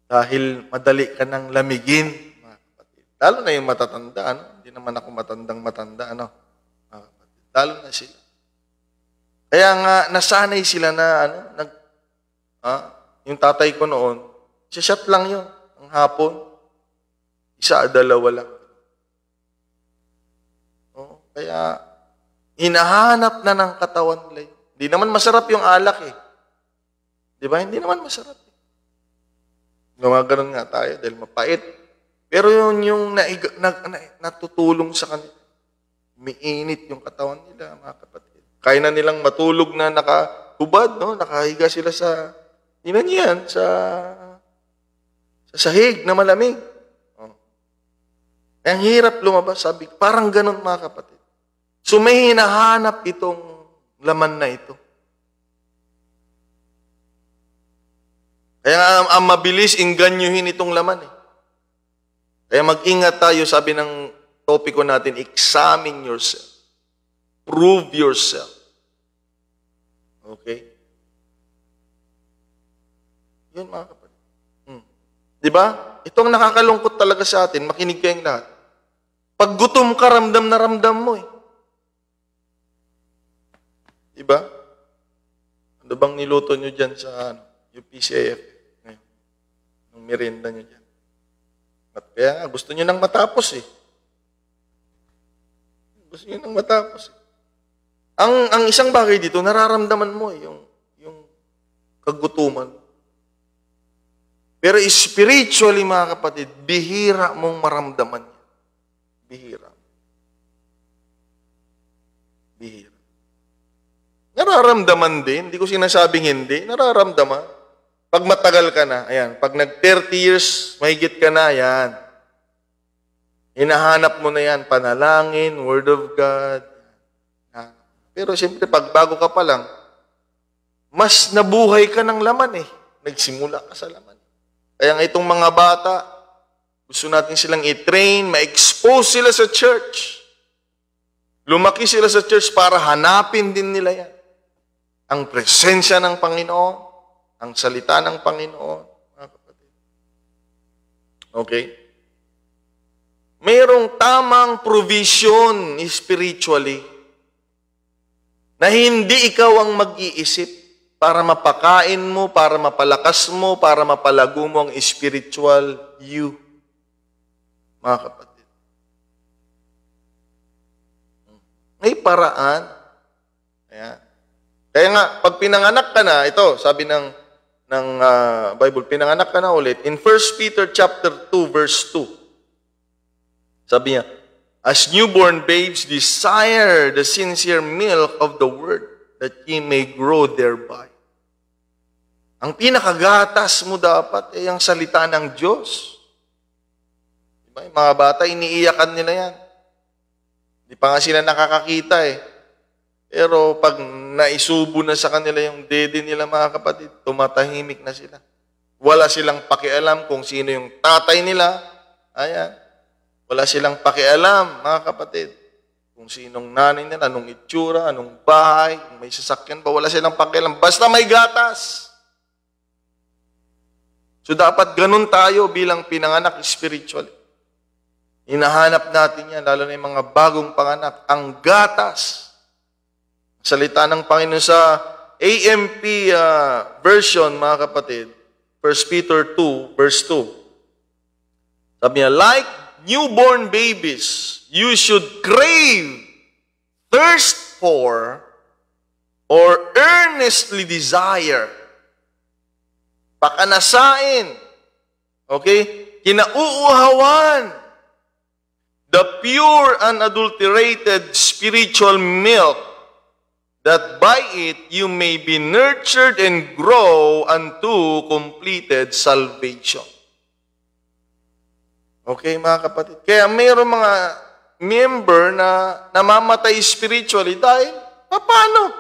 Dahil madali ka ng lamigin, mga kapatid. Lalo na yung matatanda, Hindi naman ako matandang-matanda, mga kapatid. Lalo na sila. Kaya nga, nasanay sila na, yung tatay ko noon, shot lang yun, ang hapon. Isa, dalawa lang. Kaya, hinahanap na ng katawan nila. Hindi naman masarap yung alak eh. Di ba? Hindi naman masarap eh. Gumaganon nga tayo dahil mapait. Pero yung natutulong sa kanila. Umiinit yung katawan nila, mga kapatid. Kaya na nilang matulog na nakahubad, nakahiga sila sa, sa sahig na malamig. Ang hirap lumabas, sabi, parang ganun mga kapatid. So may hinahanap itong laman na ito. Kaya ang mabilis inganyuhin itong laman eh. Kaya mag-ingat tayo, sabi ng topiko natin, examine yourself. Prove yourself. Okay? Yun mga kapatid. Diba? Ito ang nakakalungkot talaga sa atin. Makinig kayong lahat. Pag gutom ka, ramdam na ramdam mo eh. Diba? Ano bang niluto nyo dyan sa yung PCIF. Ngayon, yung merienda nyo dyan. At kaya nga, gusto nyo nang matapos eh. Gusto nyo nang matapos eh. Ang isang bagay dito, nararamdaman mo eh, yung kagutuman. Pero spiritually, mga kapatid, bihira mong maramdaman yan. Bihira. Bihira. Nararamdaman din. Hindi ko sinasabing hindi. Nararamdaman. Pag matagal ka na, ayan. Pag nag-30 years, mahigit ka na, ayan. Hinahanap mo na yan. Panalangin, Word of God. Pero siyempre, pag bago ka pa lang, mas nabuhay ka ng laman eh. Nagsimula ka sa laman. Kaya nga itong mga bata, gusto natin silang i-train, ma-expose sila sa church. Lumaki sila sa church para hanapin din nila yan. Ang presensya ng Panginoon, ang salita ng Panginoon. Mga kapatid. Okay? Mayroong tamang provision spiritually na hindi ikaw ang mag-iisip para mapakain mo, para mapalakas mo, para mapalago mo ang spiritual you. Mga kapatid. May paraan. Ayan. Kaya nga, pag pinanganak ka na, ito, sabi ng Bible, pinanganak ka na ulit, in 1 Peter chapter 2, verse 2, sabi niya, as newborn babes desire the sincere milk of the word, that ye may grow thereby. Ang pinakagatas mo dapat ay ang salita ng Diyos. Diba? Yung mga bata, iniiyakan nila yan. Hindi pa nga sila nakakakita eh. Pero pag naisubo na sa kanila yung dede nila, mga kapatid, tumatahimik na sila. Wala silang pakialam kung sino yung tatay nila. Ayan. Wala silang pakialam, mga kapatid. Kung sinong nanay nila, anong itsura, anong bahay, kung may sasakyan ba, wala silang pakialam. Basta may gatas. So dapat ganun tayo bilang pinanganak spiritually. Hinahanap natin yan, lalo na yung mga bagong panganak, ang gatas. Salita ng Panginoon sa AMP version, mga kapatid, 1 Peter 2, verse 2. Sabi niya, like newborn babies, you should crave, thirst for, or earnestly desire. Pakanasain. Okay? Kinauuhawan. The pure, unadulterated spiritual milk, that by it you may be nurtured and grow unto completed salvation. Okay, mga kapatid? Kaya mayroong mga member na namamatay spiritually dahil, paano?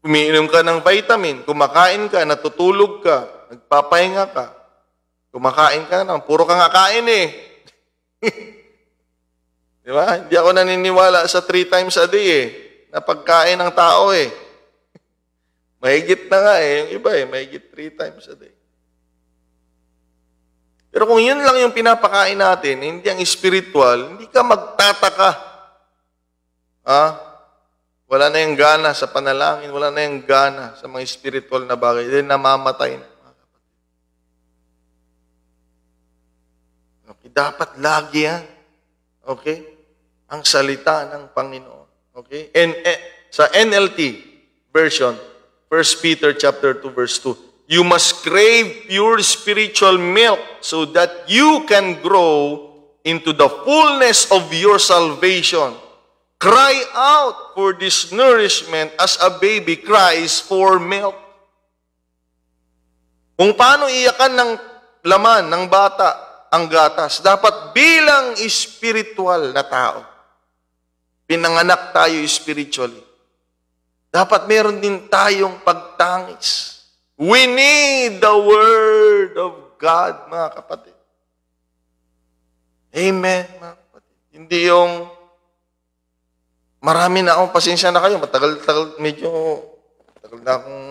Umiinom ka ng vitamin, kumakain ka, natutulog ka, nagpapahinga ka, kumakain ka na, puro kang kakain eh. Di ba? Hindi ako naniniwala sa 3 times a day eh, na pagkain ng tao eh. Mahigit na nga eh, yung iba eh, mahigit 3 times a day. Pero kung yun lang yung pinapakain natin, hindi ang spiritual, hindi ka magtataka. Wala na yung gana sa panalangin, wala na yung gana sa mga spiritual na bagay. Then namamatay na. Okay, dapat lagi yan. Okay? Ang salita ng Panginoon. Okay? Sa NLT version, 1 Peter chapter 2, verse 2, you must crave pure spiritual milk so that you can grow into the fullness of your salvation. Cry out for this nourishment as a baby cries for milk. Kung paano iyakan ng laman ng bata ang gatas, dapat bilang spiritual na tao, pinanganak tayo spiritually, dapat meron din tayong pagtangis. We need the Word of God, mga kapatid. Amen, mga kapatid. Hindi yung marami na akong pasensya na kayo. Matagal-tagal, medyo tagal na akong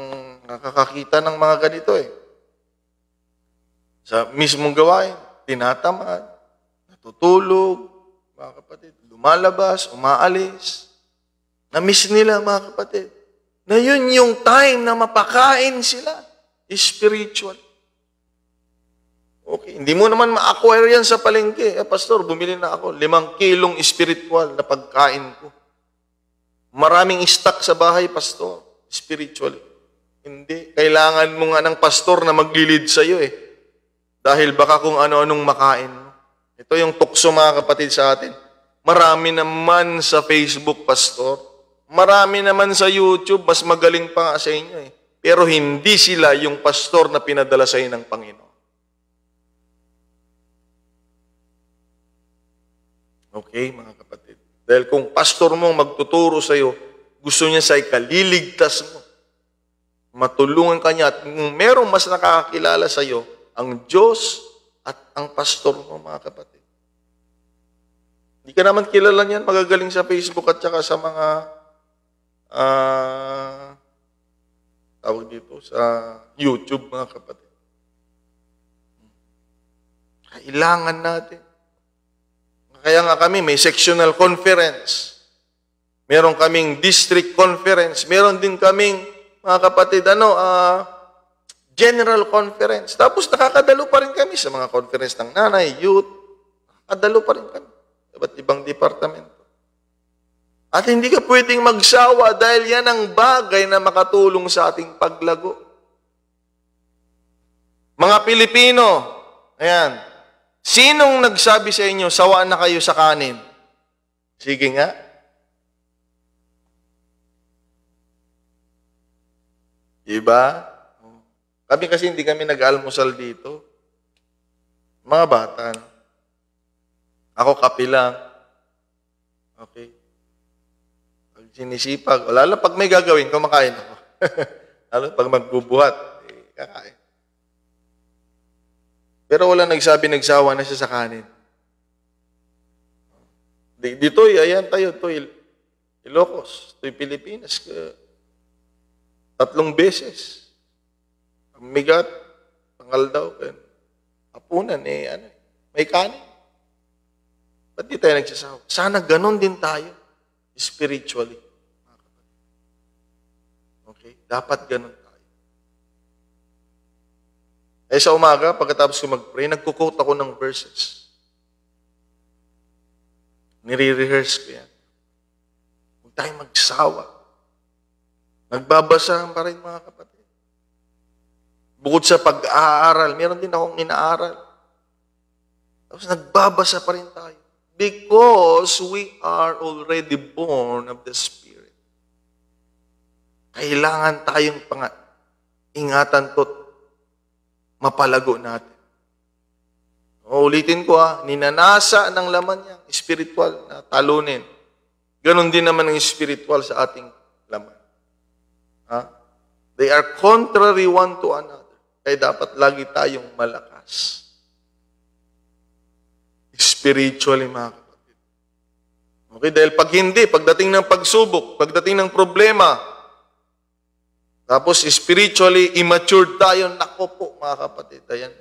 nakakakita ng mga ganito eh. Sa mismong gawain, tinatamad, natutulog, mga kapatid, lumalabas, umaalis. Na-miss nila, mga kapatid, na yun yung time na mapakain sila. Spiritual. Okay, hindi mo naman ma-acquire yan sa palengke. Pastor, bumili na ako 5 kilong spiritual na pagkain ko. Maraming stock sa bahay, pastor. Spiritually. Hindi. Kailangan mo nga ng pastor na maglilid sa iyo eh. Dahil baka kung ano-anong makain mo. Ito yung tukso mga kapatid sa atin. Marami naman sa Facebook, pastor. Marami naman sa YouTube. Mas magaling pa nga sa inyo eh. Pero hindi sila yung pastor na pinadala sa inyo ng Panginoon. Okay, mga kapatid. Dahil kung pastor mo magtuturo sa iyo, gusto niya sa ikaliligtas mo. Matulungan ka niya at merong mas nakakakilala sa iyo, ang Diyos at ang pastor mo, mga kapatid. Hindi ka naman kilala niyan, magagaling sa Facebook at saka sa mga tawag dito, sa YouTube, mga kapatid. Kailangan natin. Kaya nga kami, may sectional conference. Meron kaming district conference. Meron din kaming, mga kapatid, general conference. Tapos nakakadalo pa rin kami sa mga conference ng nanay, youth. Nakakadalo pa rin kami. Iba't ibang departamento. At hindi ka pwedeng magsawa dahil yan ang bagay na makatulong sa ating paglago. Mga Pilipino, ayan, sinong nagsabi sa inyo, sawaan na kayo sa kanin? Sige nga. Diba? Kami kasi hindi kami nag-almusal dito. Mga bata. Ako kape lang. Okay. Pag sinisipag, lalo pag may gagawin, kumakain ako. Lalo pag magbubuhat, kakain. Pero wala nagsawa na siya sa kanin. Dito, ayan tayo, ito, Ilocos, ito, Pilipinas, 3 beses. Ang migat, tangal daw, hapunan, may kanin. Ba't di tayo nagsasawa? Sana ganon din tayo, spiritually. Okay? Dapat ganon tayo. Sa umaga, pagkatapos ko mag-pray, nagko-quote ako ng verses. Nire-rehearse ko yan. Huwag tayong magsawa. Nagbabasa pa rin, mga kapatid. Bukod sa pag-aaral, meron din akong inaaral. Tapos nagbabasa pa rin tayo. Because we are already born of the Spirit. Kailangan tayong ingatan to't mapalago natin. Ulitin ko ninanasa ng laman niya, spiritual na talunin. Ganon din naman ang spiritual sa ating laman. They are contrary one to another. Kaya dapat lagi tayong malakas. Spiritually, mga kapatid. Okay, dahil pag hindi, pagdating ng pagsubok, pagdating ng problema, tapos spiritually immature tayo, nako po, mga kapatid. Ayan.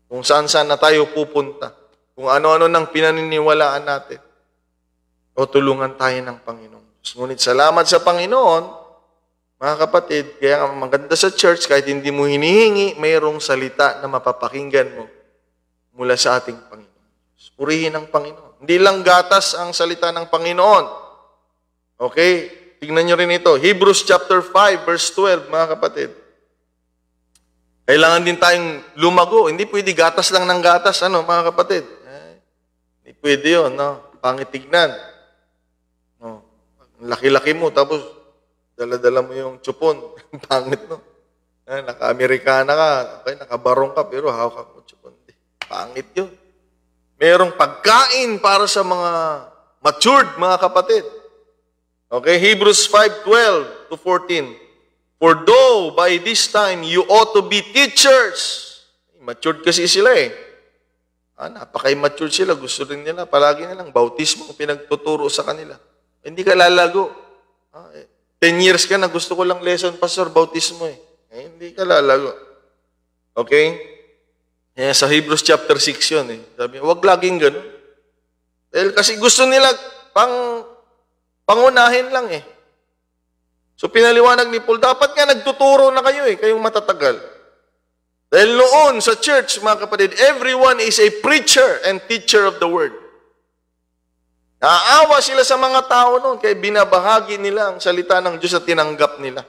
Kung saan-saan na tayo pupunta. Kung ano-ano nang pinaniniwalaan natin. O tulungan tayo ng Panginoon. Ngunit salamat sa Panginoon, mga kapatid, kaya maganda sa church, kahit hindi mo hinihingi, mayroong salita na mapapakinggan mo mula sa ating Panginoon. Purihin ang Panginoon. Hindi lang gatas ang salita ng Panginoon. Okay? Tingnan nyo rin ito. Hebrews chapter 5, verse 12, mga kapatid. Kailangan din tayong lumago. Hindi pwede gatas lang ng gatas, mga kapatid. Hindi pwede yun, pangit tignan. Laki-laki mo, tapos dala-dala mo yung chupon. Pangit, no? Naka-Amerikana ka, okay, nakabarong ka, pero hawak mo chupon. Pangit yun. Merong pagkain para sa mga matured, mga kapatid. Okay, Hebrews 5:12 to 14. For though by this time you ought to be teachers. Matured kasi sila eh. Napaka-immature sila. Gusto rin nila. Palagi nilang bautismo ang pinagtuturo sa kanila. Hindi ka lalago. 10 years ka na, gusto ko lang lesson, Pastor, bautismo eh. Hindi ka lalago. Okay? Sa Hebrews chapter 6 yun eh. Sabi, huwag laging ganun. Dahil kasi gusto nila pangunahin lang eh. So pinaliwanag ni Paul, dapat nga nagtuturo na kayo eh, kayong matatagal. Dahil noon sa church, mga kapatid, everyone is a preacher and teacher of the word. Naawa sila sa mga tao noon, kaya binabahagi nila ang salita ng Diyos at tinanggap nila.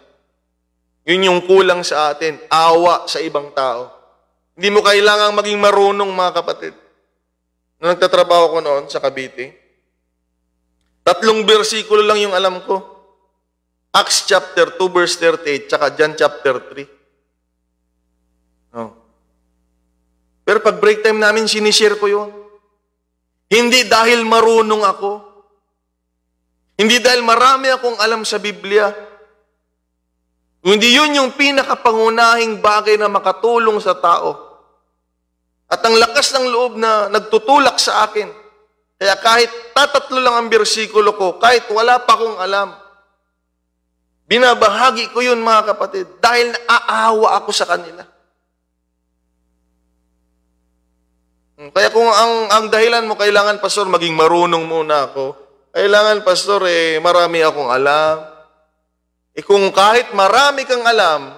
Yun yung kulang sa atin, awa sa ibang tao. Hindi mo kailangang maging marunong, mga kapatid. Nung nagtatrabaho ko noon sa Cavite, 3 bersikulo lang yung alam ko. Acts chapter 2 verse 38, tsaka John chapter 3. Oh. Pero pag break time namin, sinishare ko yun. Hindi dahil marunong ako. Hindi dahil marami akong alam sa Biblia. Hindi yun yung pinakapangunahing bagay na makatulong sa tao. At ang lakas ng loob na nagtutulak sa akin. Kaya kahit tatatlo lang ang bersikulo ko, kahit wala pa akong alam, binabahagi ko yun, mga kapatid, dahil naaawa ako sa kanila. Kaya kung ang dahilan mo, kailangan, pastor, maging marunong muna ako. Kailangan, pastor, marami akong alam. Kung kahit marami kang alam,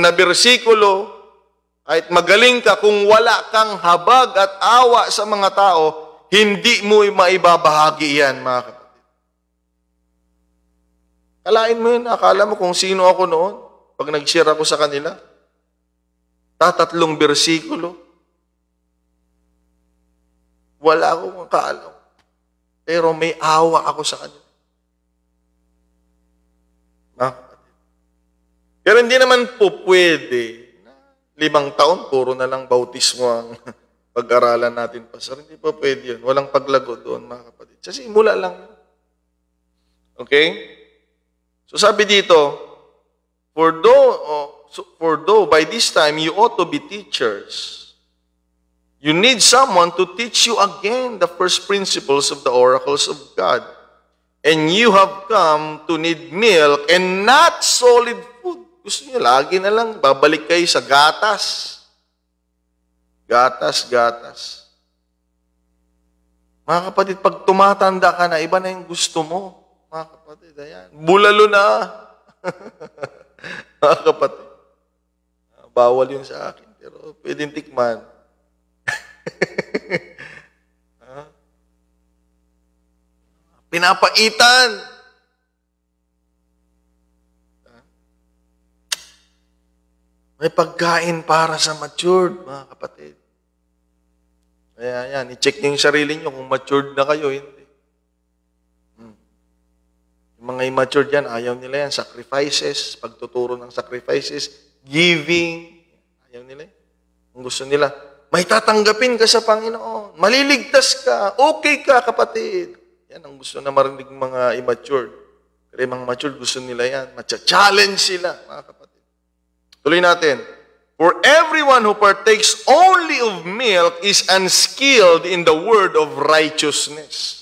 na bersikulo, kahit magaling ka, kung wala kang habag at awa sa mga tao, hindi mo maibabahagi yan, mga kapatid. Kalain mo yun, akala mo kung sino ako noon, pag nag-share ako sa kanila. 3 bersikulo. Wala akong kaalam. Pero may awa ako sa kanila. Pero hindi naman po pwede na 5 taon, puro na lang bautismo ang pag-aralan natin, pastor. Hindi po pwede yun. Walang paglago doon, mga kapatid. Sa simula lang. Okay? So sabi dito, for though by this time you ought to be teachers, you need someone to teach you again the first principles of the oracles of God. And you have come to need milk and not solid food. Gusto niyo, lagi na lang, babalik kayo sa gatas. Gatas. Mga kapatid, pag tumatanda ka na, iba na yung gusto mo. Mga kapatid, ayan. Bulalo na. Mga kapatid. Bawal yun sa akin, pero pwedeng tikman. Pinapaitan. May pagkain para sa matured, mga kapatid. Kaya yan, i-check niyo yung sarili niyo kung matured na kayo, hindi. Yung mga immature dyan, ayaw nila yan, sacrifices, pagtuturo ng sacrifices, giving, ayaw nila yan. Kung gusto nila, may tatanggapin ka sa Panginoon, maliligtas ka, okay ka, kapatid. Yan ang gusto na marinig ng mga immature. Pero yung mga mature, gusto nila yan, matcha-challenge sila, mga kapatid. Tuloy natin. For everyone who partakes only of milk is unskilled in the word of righteousness.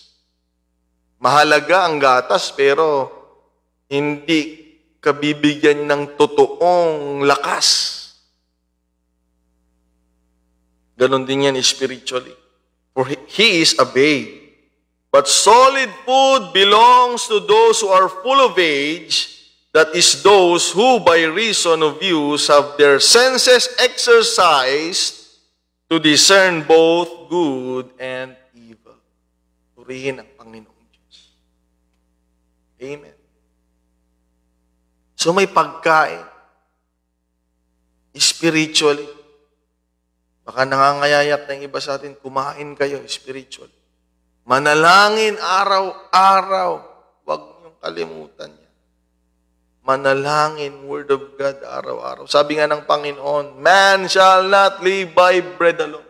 Mahalaga ang gatas, pero hindi ka bibigyan ng totoong lakas. Ganon din yan spiritually. For he is a babe. But solid food belongs to those who are full of age, that is, those who by reason of use have their senses exercised to discern both good and evil. Purihin ang Panginoong Diyos. Amen. So may pagkain. Spiritually. Baka nangangayayat ng iba sa atin, kumain kayo spiritually. Manalangin araw-araw. Huwag niyong kalimutan yan. Manalangin, Word of God, araw-araw. Sabi nga ng Panginoon, man shall not live by bread alone.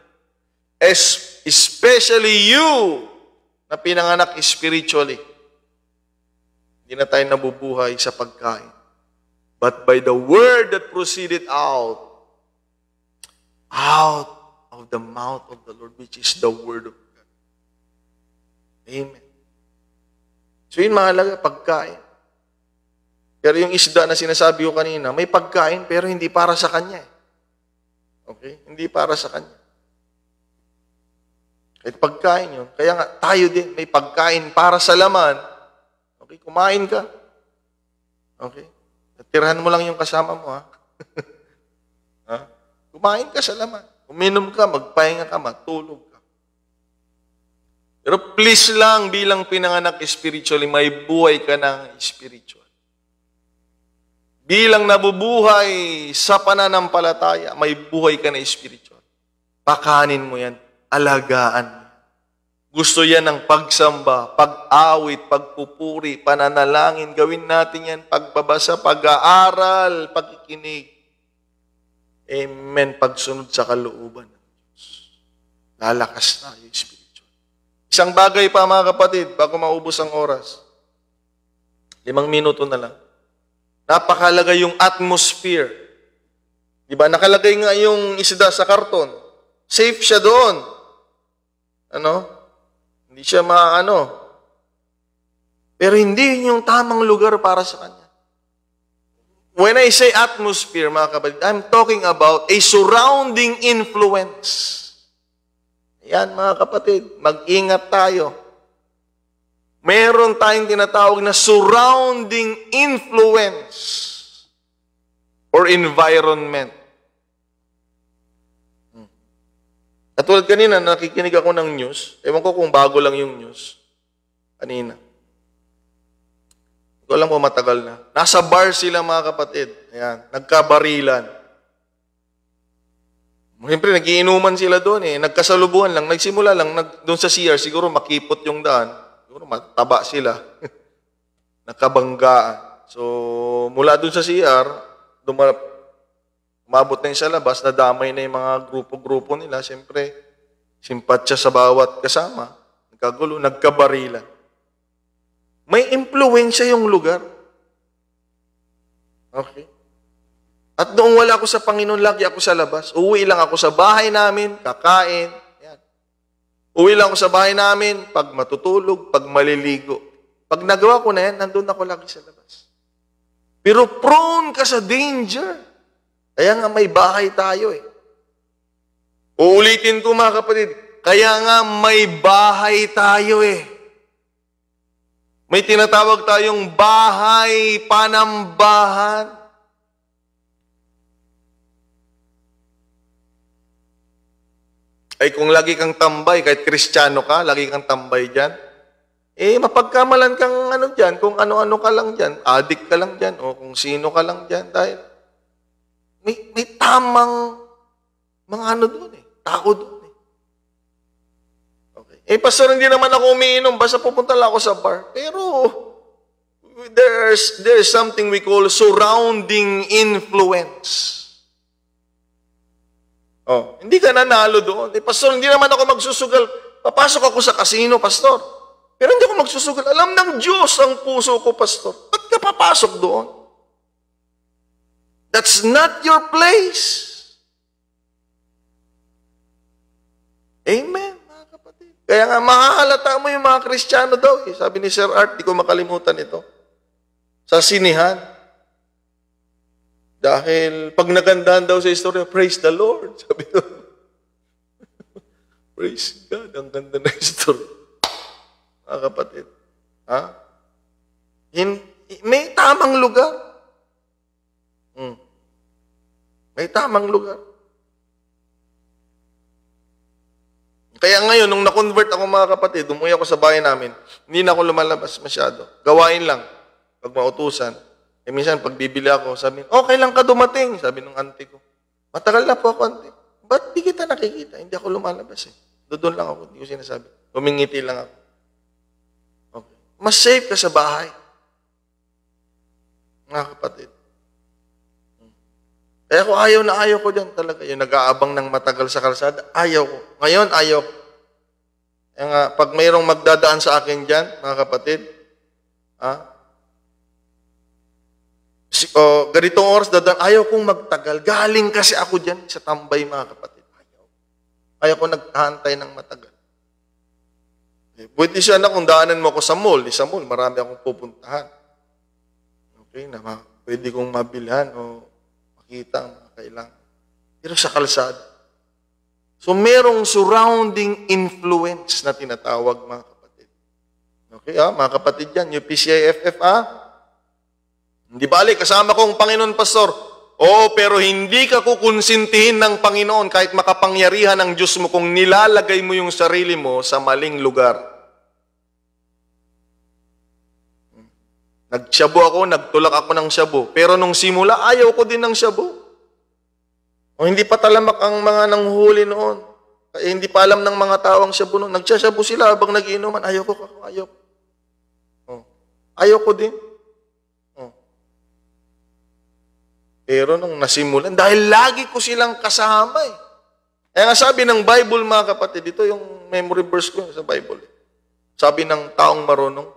Especially you, na pinanganak spiritually. Hindi na tayo nabubuhay sa pagkain. But by the word that proceeded out of the mouth of the Lord, which is the Word of God. Amen. So yun, mahalaga, pagkain. Pero yung isda na sinasabi ko kanina, may pagkain pero hindi para sa kanya. Okay? Hindi para sa kanya. Kahit pagkain yun. Kaya nga, tayo din, may pagkain para sa laman. Okay? Kumain ka. Okay? Tirahan mo lang yung kasama mo, ha? Ha? Kumain ka sa laman. Uminom ka, magpahinga ka, matulog ka. Pero please lang, bilang pinanganak spiritually, may buhay ka ng spiritual. Bilang nabubuhay sa pananampalataya, may buhay ka na spiritual. Pakanin mo yan, alagaan mo. Gusto yan ng pagsamba, pag-awit, pagpupuri, pananalangin. Gawin natin yan, pagbabasa, pag-aaral, pagkikinig. Amen. Pagsunod sa kalooban ng Diyos. Lalakas tayo spiritual. Isang bagay pa mga kapatid, bago maubos ang oras. 5 minuto na lang. Napakalaga yung atmosphere. Diba? Nakalagay nga yung isda sa karton. Safe siya doon. Ano? Hindi siya maano. Pero hindi yun yung tamang lugar para sa kanya. When I say atmosphere, mga kapatid, I'm talking about a surrounding influence. Yan, mga kapatid, mag-ingat tayo. Meron tayong tinatawag na surrounding influence or environment. Katulad kanina, nakikinig ako ng news. Ewan ko kung bago lang yung news. Kanina. Hindi ko alam kung matagal na. Nasa bar sila mga kapatid. Ayan, nagkabarilan. Siyempre, nagiinuman sila doon eh. Nagkasalubuhan lang. Nagsimula lang doon sa CR. Siguro makipot yung daan. Siguro mataba sila. Nakabanggaan. So, mula doon sa CR, umabot na yung sa labas, nadamay na yung mga grupo-grupo nila. Siyempre, simpatsya sa bawat kasama. Nagkagulo, nagkabarilan. May impluwensya yung lugar. Okay. At noong wala ako sa Panginoon, lagi ako sa labas. Uwi lang ako sa bahay namin, kakain. Yan. Uwi lang ako sa bahay namin, pag matutulog, pag maliligo. Pag nagawa ko na yan, nandun ako lagi sa labas. Pero prone ka sa danger. Kaya nga may bahay tayo eh. Uulitin ko mga kapatid, kaya nga may bahay tayo eh. May tinatawag tayong bahay panambahan. Ay kung lagi kang tambay, kahit Kristiyano ka, lagi kang tambay dyan, eh mapagkamalan kang ano dyan, kung ano-ano ka lang dyan, addict ka lang dyan, o kung sino ka lang dyan, dahil may tamang mga ano doon eh. Tao doon eh. Okay. Eh, pastor, hindi naman ako umiinom. Basta pupunta lang ako sa bar. Pero, there's something we call surrounding influence. Oh, hindi ka nanalo doon. Eh, pastor, hindi naman ako magsusugal. Papasok ako sa casino, pastor. Pero hindi ako magsusugal. Alam ng Diyos ang puso ko, pastor. Ba't ka papasok doon? That's not your place. Amen, mga kapatid. Kaya nga, mahahalata mo yung mga Kristiyano daw. Eh. Sabi ni Sir Art, di ko makalimutan ito. Sa sinihan. Dahil pag nagandahan daw sa istorya, praise the Lord. Sabi ko, praise God, ang ganda na istorya. Mga kapatid. Ha? May tamang lugar. May tamang lugar. Kaya ngayon, nung na-convert ako mga kapatid, umuwi ako sa bahay namin, hindi na ako lumalabas masyado. Gawain lang. Pag mautusan. Eh minsan, pag bibili ako, sabi, okay lang ka dumating, sabi ng auntie ko. Matagal na po ako, auntie. Ba't di kita nakikita? Hindi ako lumalabas eh. Doon lang ako, hindi ko sinasabi. Humingiti lang ako. Okay. Mas safe ka sa bahay. Mga kapatid. Kaya ako ayaw ko dyan talaga. Yung nag-aabang ng matagal sa kalsada, ayaw ko. Ngayon, ayaw ko. Kaya nga, pag mayroong magdadaan sa akin dyan, mga kapatid, ganitong oras dadaan, ayaw kong magtagal. Galing kasi ako dyan sa tambay, mga kapatid. Ayaw ko naghahantay ng matagal. Pwede siya na kung daanan mo ako sa mall. Sa mall, marami akong pupuntahan. Okay, na pwede kong mabilhan o kita ang mga kailangan. Pero sa kalsada. So, merong surrounding influence na tinatawag, mga kapatid. Okay, mga kapatid yan. Yung PCIFF, Hindi bali, kasama kong Panginoon Pastor. Oo, pero hindi ka kukonsintihin ng Panginoon kahit makapangyarihan ng Diyos mo kung nilalagay mo yung sarili mo sa maling lugar. Nagsyabo ako, nagtulak ako ng syabo. Pero nung simula, ayaw ko din ng syabo. O hindi pa talamak ang mga nanghuhuli noon. Hindi pa alam ng mga tao ang syabo noon. Nagsasyabo sila habang nagiinuman. Ayaw ko. Ayaw ko din. Pero nung nasimulan, dahil lagi ko silang kasama eh. Kaya nga sabi ng Bible, mga kapatid, ito yung memory verse ko sa Bible. Sabi ng taong marunong,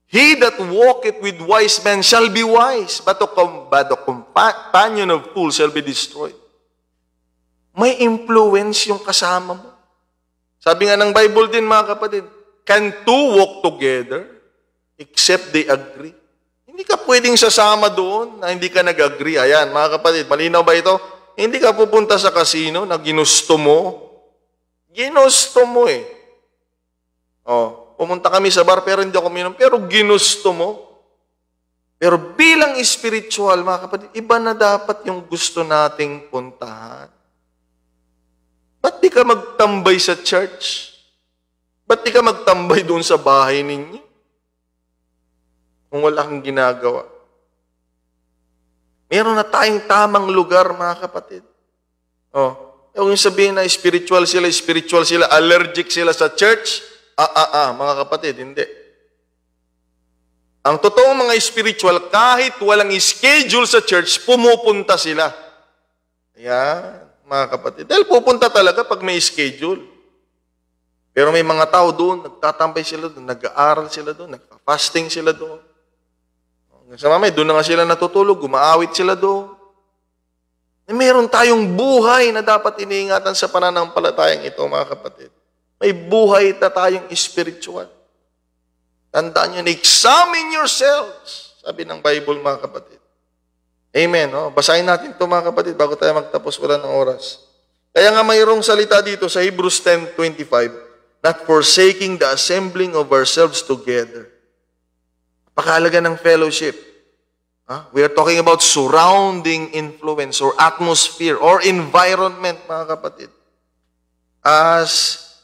He that walketh with wise men shall be wise, but the companion of fools shall be destroyed. May influence yung kasama mo. Sabi nga ng Bible din, mga kapatid, can two walk together except they agree? Hindi ka pwedeng sasama doon na hindi ka nag-agree. Ayan, mga kapatid, malinaw ba ito? Hindi ka pupunta sa casino na ginusto mo. Ginusto mo eh. Pumunta kami sa bar pero hindi ako minom. Pero ginusto mo. Pero bilang spiritual, mga kapatid, iba na dapat yung gusto nating puntahan. Ba't di ka magtambay sa church? Ba't di ka magtambay doon sa bahay ninyo? Kung wala kang ginagawa. Meron na tayong tamang lugar, mga kapatid. Yung sabihin na spiritual sila, allergic sila sa church, mga kapatid, hindi. Ang totoong mga spiritual, kahit walang schedule sa church, pumupunta sila. Ayan, mga kapatid. Dahil pupunta talaga pag may schedule. Pero may mga tao doon, nagtatambay sila doon, nag-aaral sila doon, nagpa-fasting sila doon. Sa mamay, doon na nga sila natutulog, gumaawit sila doon. Meron tayong buhay na dapat iniingatan sa pananampalatayang ito, mga kapatid. May buhay na tayong spiritual. Tandaan nyo, examine yourselves, sabi ng Bible, mga kapatid. Amen. Basahin natin ito, mga kapatid, bago tayo magtapos, wala ng oras. Kaya nga mayroong salita dito sa Hebrews 10:25, not forsaking the assembling of ourselves together. Pakahalaga ng fellowship. We are talking about surrounding influence or atmosphere or environment, mga kapatid. As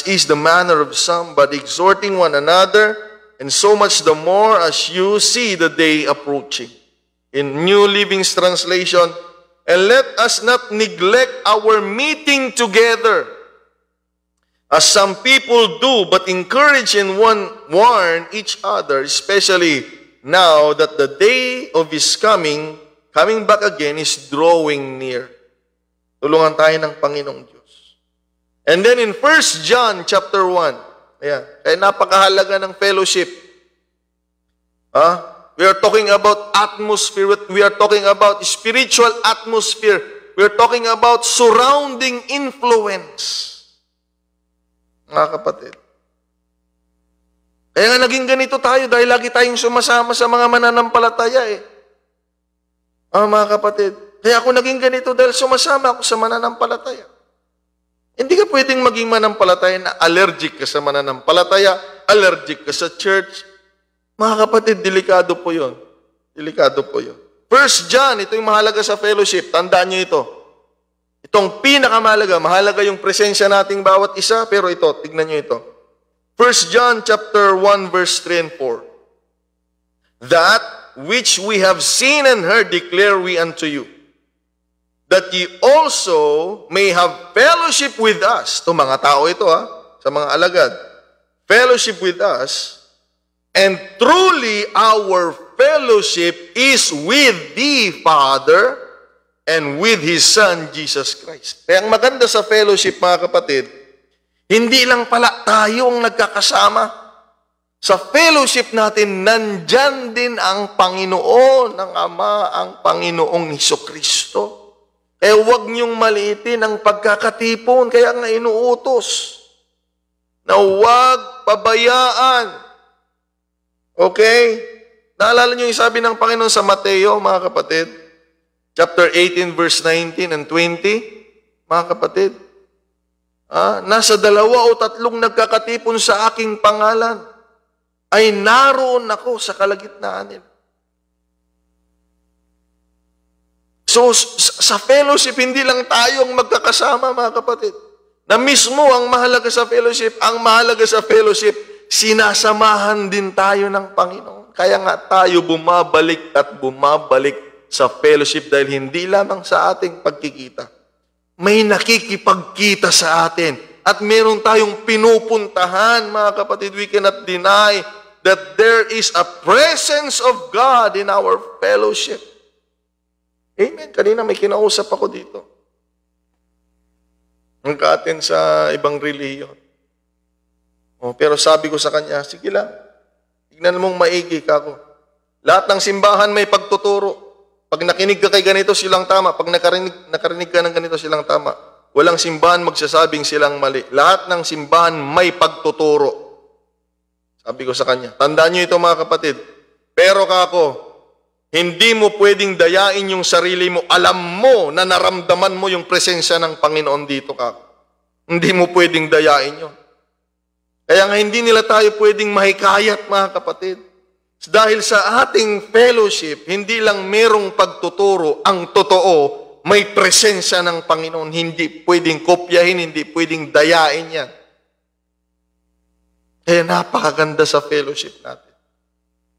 is the manner of some, but exhorting one another, and so much the more as you see the day approaching. In New Living Translation, and let us not neglect our meeting together, as some people do, but encourage and warn each other, especially now that the day of His coming back again, is drawing near. Tulungan tayo ng Panginoong Diyos. And then in 1 John chapter 1, ayan, kaya napakahalaga ng fellowship. We are talking about atmosphere. We are talking about spiritual atmosphere. We are talking about surrounding influence. Mga kapatid. Kaya nga naging ganito tayo dahil lagi tayong sumasama sa mga mananampalataya eh. Mga kapatid. Kaya ako naging ganito dahil sumasama ako sa mananampalataya. Hindi ka pwedeng maging mananampalataya na allergic ka sa mananampalataya, allergic ka sa church. Mga kapatid, delikado po yun. Delikado po yun. 1 John, ito yung mahalaga sa fellowship. Tandaan nyo ito. Itong pinakamahalaga, mahalaga yung presensya nating bawat isa, pero ito, tignan nyo ito. 1 John chapter 1, verse 3 and 4. That which we have seen and heard declare we unto you, that ye also may have fellowship with us. Ito mga tao ito sa mga alagad. Fellowship with us, and truly our fellowship is with the Father and with His Son, Jesus Christ. Kaya ang maganda sa fellowship, mga kapatid, hindi lang pala tayo ang nagkakasama. Sa fellowship natin, nandyan din ang Panginoon, ang Ama, ang Panginoong Hesukristo. Kaya huwag niyong maliitin ang pagkakatipon, kaya nga inuutos na huwag pabayaan. Okay? Naalala niyo yung sabi ng Panginoon sa Mateo, mga kapatid? Chapter 18, verse 19 and 20. Mga kapatid, nasa 2 o 3 nagkakatipon sa aking pangalan, ay naroon ako sa kalagitnaan nila. So, sa fellowship, hindi lang tayo ang magkakasama, mga kapatid. Na mismo ang mahalaga sa fellowship, sinasamahan din tayo ng Panginoon. Kaya nga tayo bumabalik at bumabalik sa fellowship dahil hindi lamang sa ating pagkikita. May nakikipagkita sa atin at meron tayong pinupuntahan, mga kapatid. We cannot deny that there is a presence of God in our fellowship. Amen. Kanina may kinausap ako dito. Ang ka-attend sa ibang reliyon. Pero sabi ko sa kanya, sige lang, tignan mong maigi ka ako. Lahat ng simbahan may pagtuturo. Pag nakinig ka kay ganito, silang tama. Pag nakarinig ka ng ganito, silang tama. Walang simbahan magsasabing silang mali. Lahat ng simbahan may pagtuturo. Sabi ko sa kanya, tandaan nyo ito mga kapatid. Pero kako, hindi mo pwedeng dayain yung sarili mo. Alam mo na naramdaman mo yung presensya ng Panginoon dito kako. Hindi mo pwedeng dayain yun. Kaya nga hindi nila tayo pwedeng mahikayat mga kapatid. Dahil sa ating fellowship, hindi lang merong pagtuturo, ang totoo, may presensya ng Panginoon. Hindi pwedeng kopyahin, hindi pwedeng dayain yan. Kaya napakaganda sa fellowship natin.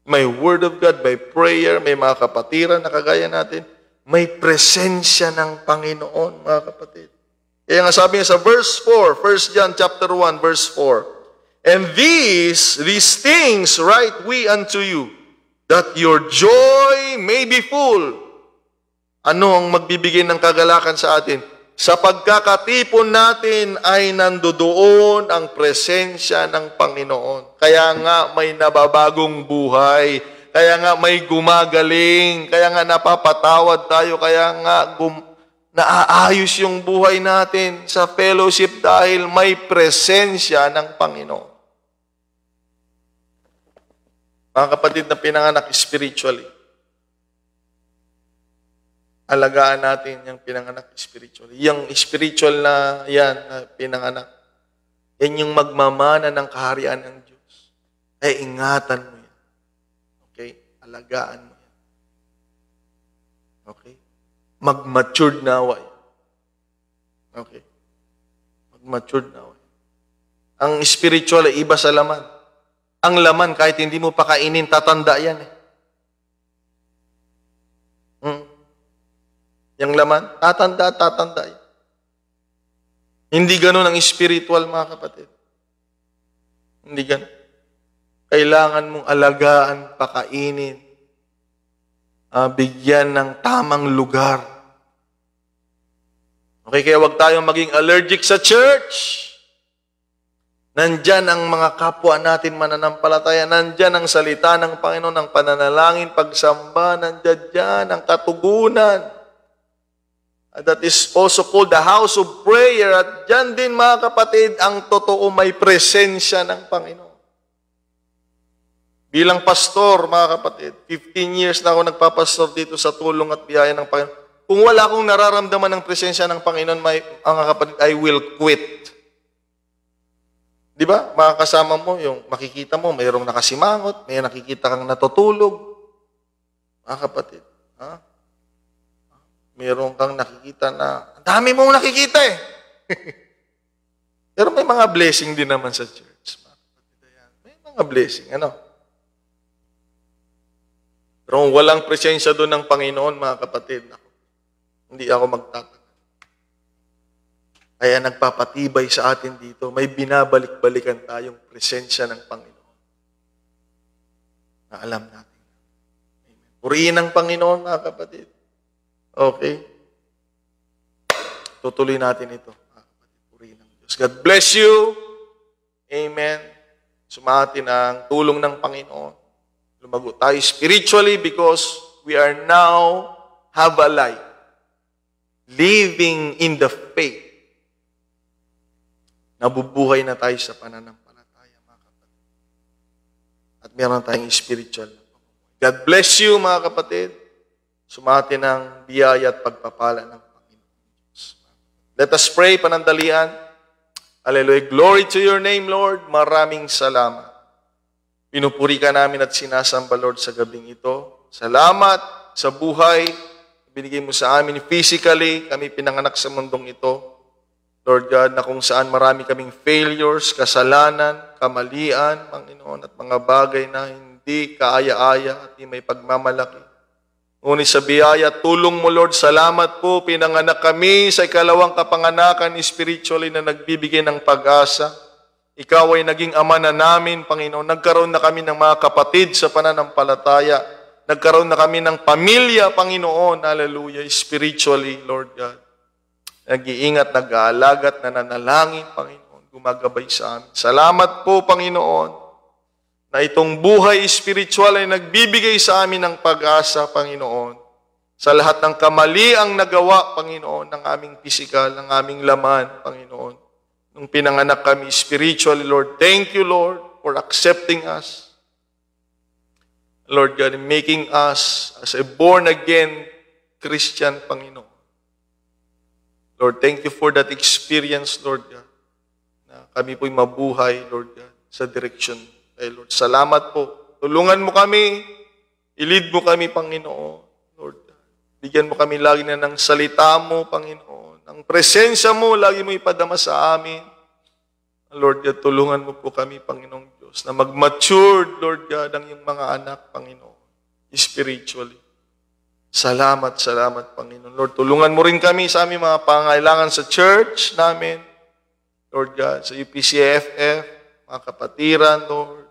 May Word of God, may prayer, may mga kapatiran na kagaya natin. May presensya ng Panginoon, mga kapatid. Kaya nga sabi niya sa verse 4, 1 John chapter 1, verse 4, and these things write we unto you, that your joy may be full. Ano ang magbibigay ng kagalakan sa atin? Sa pagkakatipon natin ay nandoon ang presensya ng Panginoon. Kaya nga may nababagong buhay. Kaya nga may gumagaling. Kaya nga napapatawad tayo. Kaya nga naaayos yung buhay natin sa fellowship dahil may presensya ng Panginoon. Mga kapatid na pinanganak spiritually, alagaan natin yung pinanganak spiritually. Yung spiritual na yan, na pinanganak, yan yung magmamana ng kaharian ng Diyos. Ay ingatan mo yan. Okay? Alagaan mo yan. Okay? Mag-matured nawa yan. Okay? Mag-matured nawa yan. Ang spiritual ay iba sa laman. Ang laman, kahit hindi mo pa kainin, tatanda yan eh. Yung laman, tatanda yan. Hindi ganun ang spiritual, mga kapatid. Hindi ganun. Kailangan mong alagaan, pakainin, bigyan ng tamang lugar. Okay, kaya wag tayong maging allergic sa church. Nandyan ang mga kapwa natin mananampalataya. Nandyan ang salita ng Panginoon, ang pananalangin, pagsamba. Nandyan ang katugunan. That is also called the house of prayer. At dyan din mga kapatid, ang totoo may presensya ng Panginoon. Bilang pastor, mga kapatid, 15 years na ako nagpapastor dito sa tulong at biyaya ng Panginoon. Kung wala akong nararamdaman ng presensya ng Panginoon, mga kapatid, I will quit. Di ba? Mga kasama mo, yung makikita mo, mayroong nakasimangot, may nakikita kang natutulog. Mga kapatid, ha? Mayroong kang nakikita na, ang dami mong nakikita eh. Pero may mga blessing din naman sa church. Mga kapatid, may mga blessing, ano? Pero kung walang presensya doon ng Panginoon, mga kapatid, hindi ako magtataka. Kaya nagpapatibay sa atin dito, may binabalik-balikan tayong presensya ng Panginoon. Na alam natin. Amen. Purihin ang Panginoon, mga kapatid. Okay? Tutuloy natin ito, mga kapatid. Purihin ang Diyos. God bless you. Amen. Sumatin ang tulong ng Panginoon. Lumago tayo spiritually because we are now have a life. Living in the faith. Nabubuhay na tayo sa pananampalataya, mga kapatid. At meron tayong spiritual. God bless you, mga kapatid. Sumati ng biyaya at pagpapala ng Panginoon Diyos. Let us pray, panandalian. Hallelujah. Glory to your name, Lord. Maraming salamat. Pinupuri ka namin at sinasamba, Lord, sa gabing ito. Salamat sa buhay, binigay mo sa amin physically, kami pinanganak sa mundong ito. Lord God, na kung saan marami kaming failures, kasalanan, kamalian, Panginoon, at mga bagay na hindi kaaya-aya at hindi may pagmamalaki. Ngunit sa biyaya, tulong mo, Lord, salamat po, pinanganak kami sa ikalawang kapanganakan spiritually na nagbibigay ng pag-asa. Ikaw ay naging ama na namin, Panginoon. Nagkaroon na kami ng mga kapatid sa pananampalataya. Nagkaroon na kami ng pamilya, Panginoon. Hallelujah, spiritually, Lord God. Nag-iingat, nag-aalaga at nananalangin, Panginoon, gumagabay sa amin. Salamat po, Panginoon, na itong buhay spiritual ay nagbibigay sa amin ng pag-asa, Panginoon, sa lahat ng kamaliang nagawa, Panginoon, ng aming pisikal, ng aming laman, Panginoon. Nung pinanganak kami spiritually, Lord, thank you, Lord, for accepting us. Lord God, making us as a born-again Christian, Panginoon. Lord, thank you for that experience, Lord God, na kami po'y mabuhay, Lord God, sa direction. Lord, salamat po. Tulungan mo kami, i-lead mo kami, Panginoon, Lord God. Bigyan mo kami lagi na ng salita mo, Panginoon. Ang presensya mo, lagi mo ipadama sa amin. Lord God, tulungan mo po kami, Panginoong Diyos, na mag-mature, Lord God, ang iyong mga anak, Panginoon, spiritually. Salamat, salamat, Panginoon. Lord, tulungan mo rin kami sa aming mga pangailangan sa church namin. Lord God, sa UPCFF, mga kapatiran, Lord.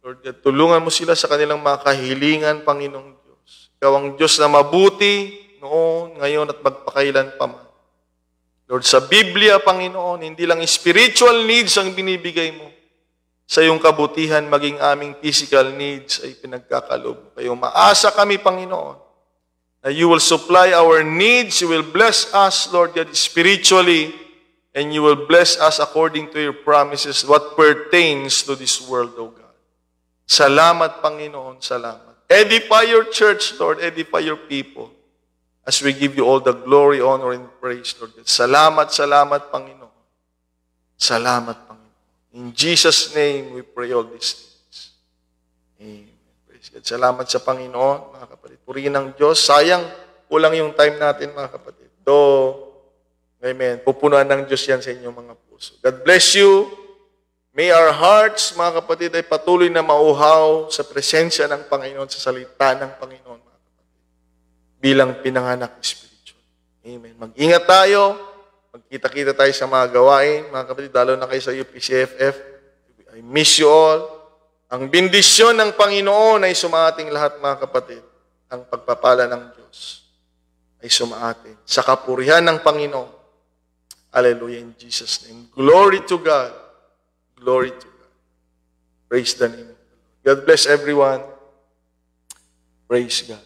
Lord God, tulungan mo sila sa kanilang mga kahilingan, Panginoong Diyos. Ikaw ang Diyos na mabuti noon, ngayon at magpakailan pa man. Lord, sa Biblia, Panginoon, hindi lang spiritual needs ang binibigay mo. Sa iyong kabutihan, maging aming physical needs ay pinagkakalob. Kayo, maasa kami, Panginoon, na you will supply our needs, you will bless us, Lord God, spiritually, and you will bless us according to your promises, what pertains to this world, O God. Salamat, Panginoon, salamat. Edify your church, Lord, edify your people, as we give you all the glory, honor, and praise, Lord God. Salamat, salamat, Panginoon. Salamat, Panginoon. In Jesus' name, we pray all these things. Amen. God. Salamat sa Panginoon, mga kapatid. Purihin ng Diyos. Sayang, kulang yung time natin, mga kapatid. Amen. Pupunuan ng Diyos yan sa inyong mga puso. God bless you. May our hearts, mga kapatid, ay patuloy na mauhaw sa presensya ng Panginoon, sa salita ng Panginoon, mga kapatid. Bilang pinanganak spiritual. Amen. Mag-ingat tayo. Magkita-kita tayo sa mga gawain, mga kapatid, lalo na kayo sa UPCFF. I miss you all. Ang bendisyon ng Panginoon ay sumaating lahat, mga kapatid. Ang pagpapala ng Diyos ay sumaating sa kapurihan ng Panginoon. Hallelujah, in Jesus' name. Glory to God. Glory to God. Praise the name of the Lord. God bless everyone. Praise God.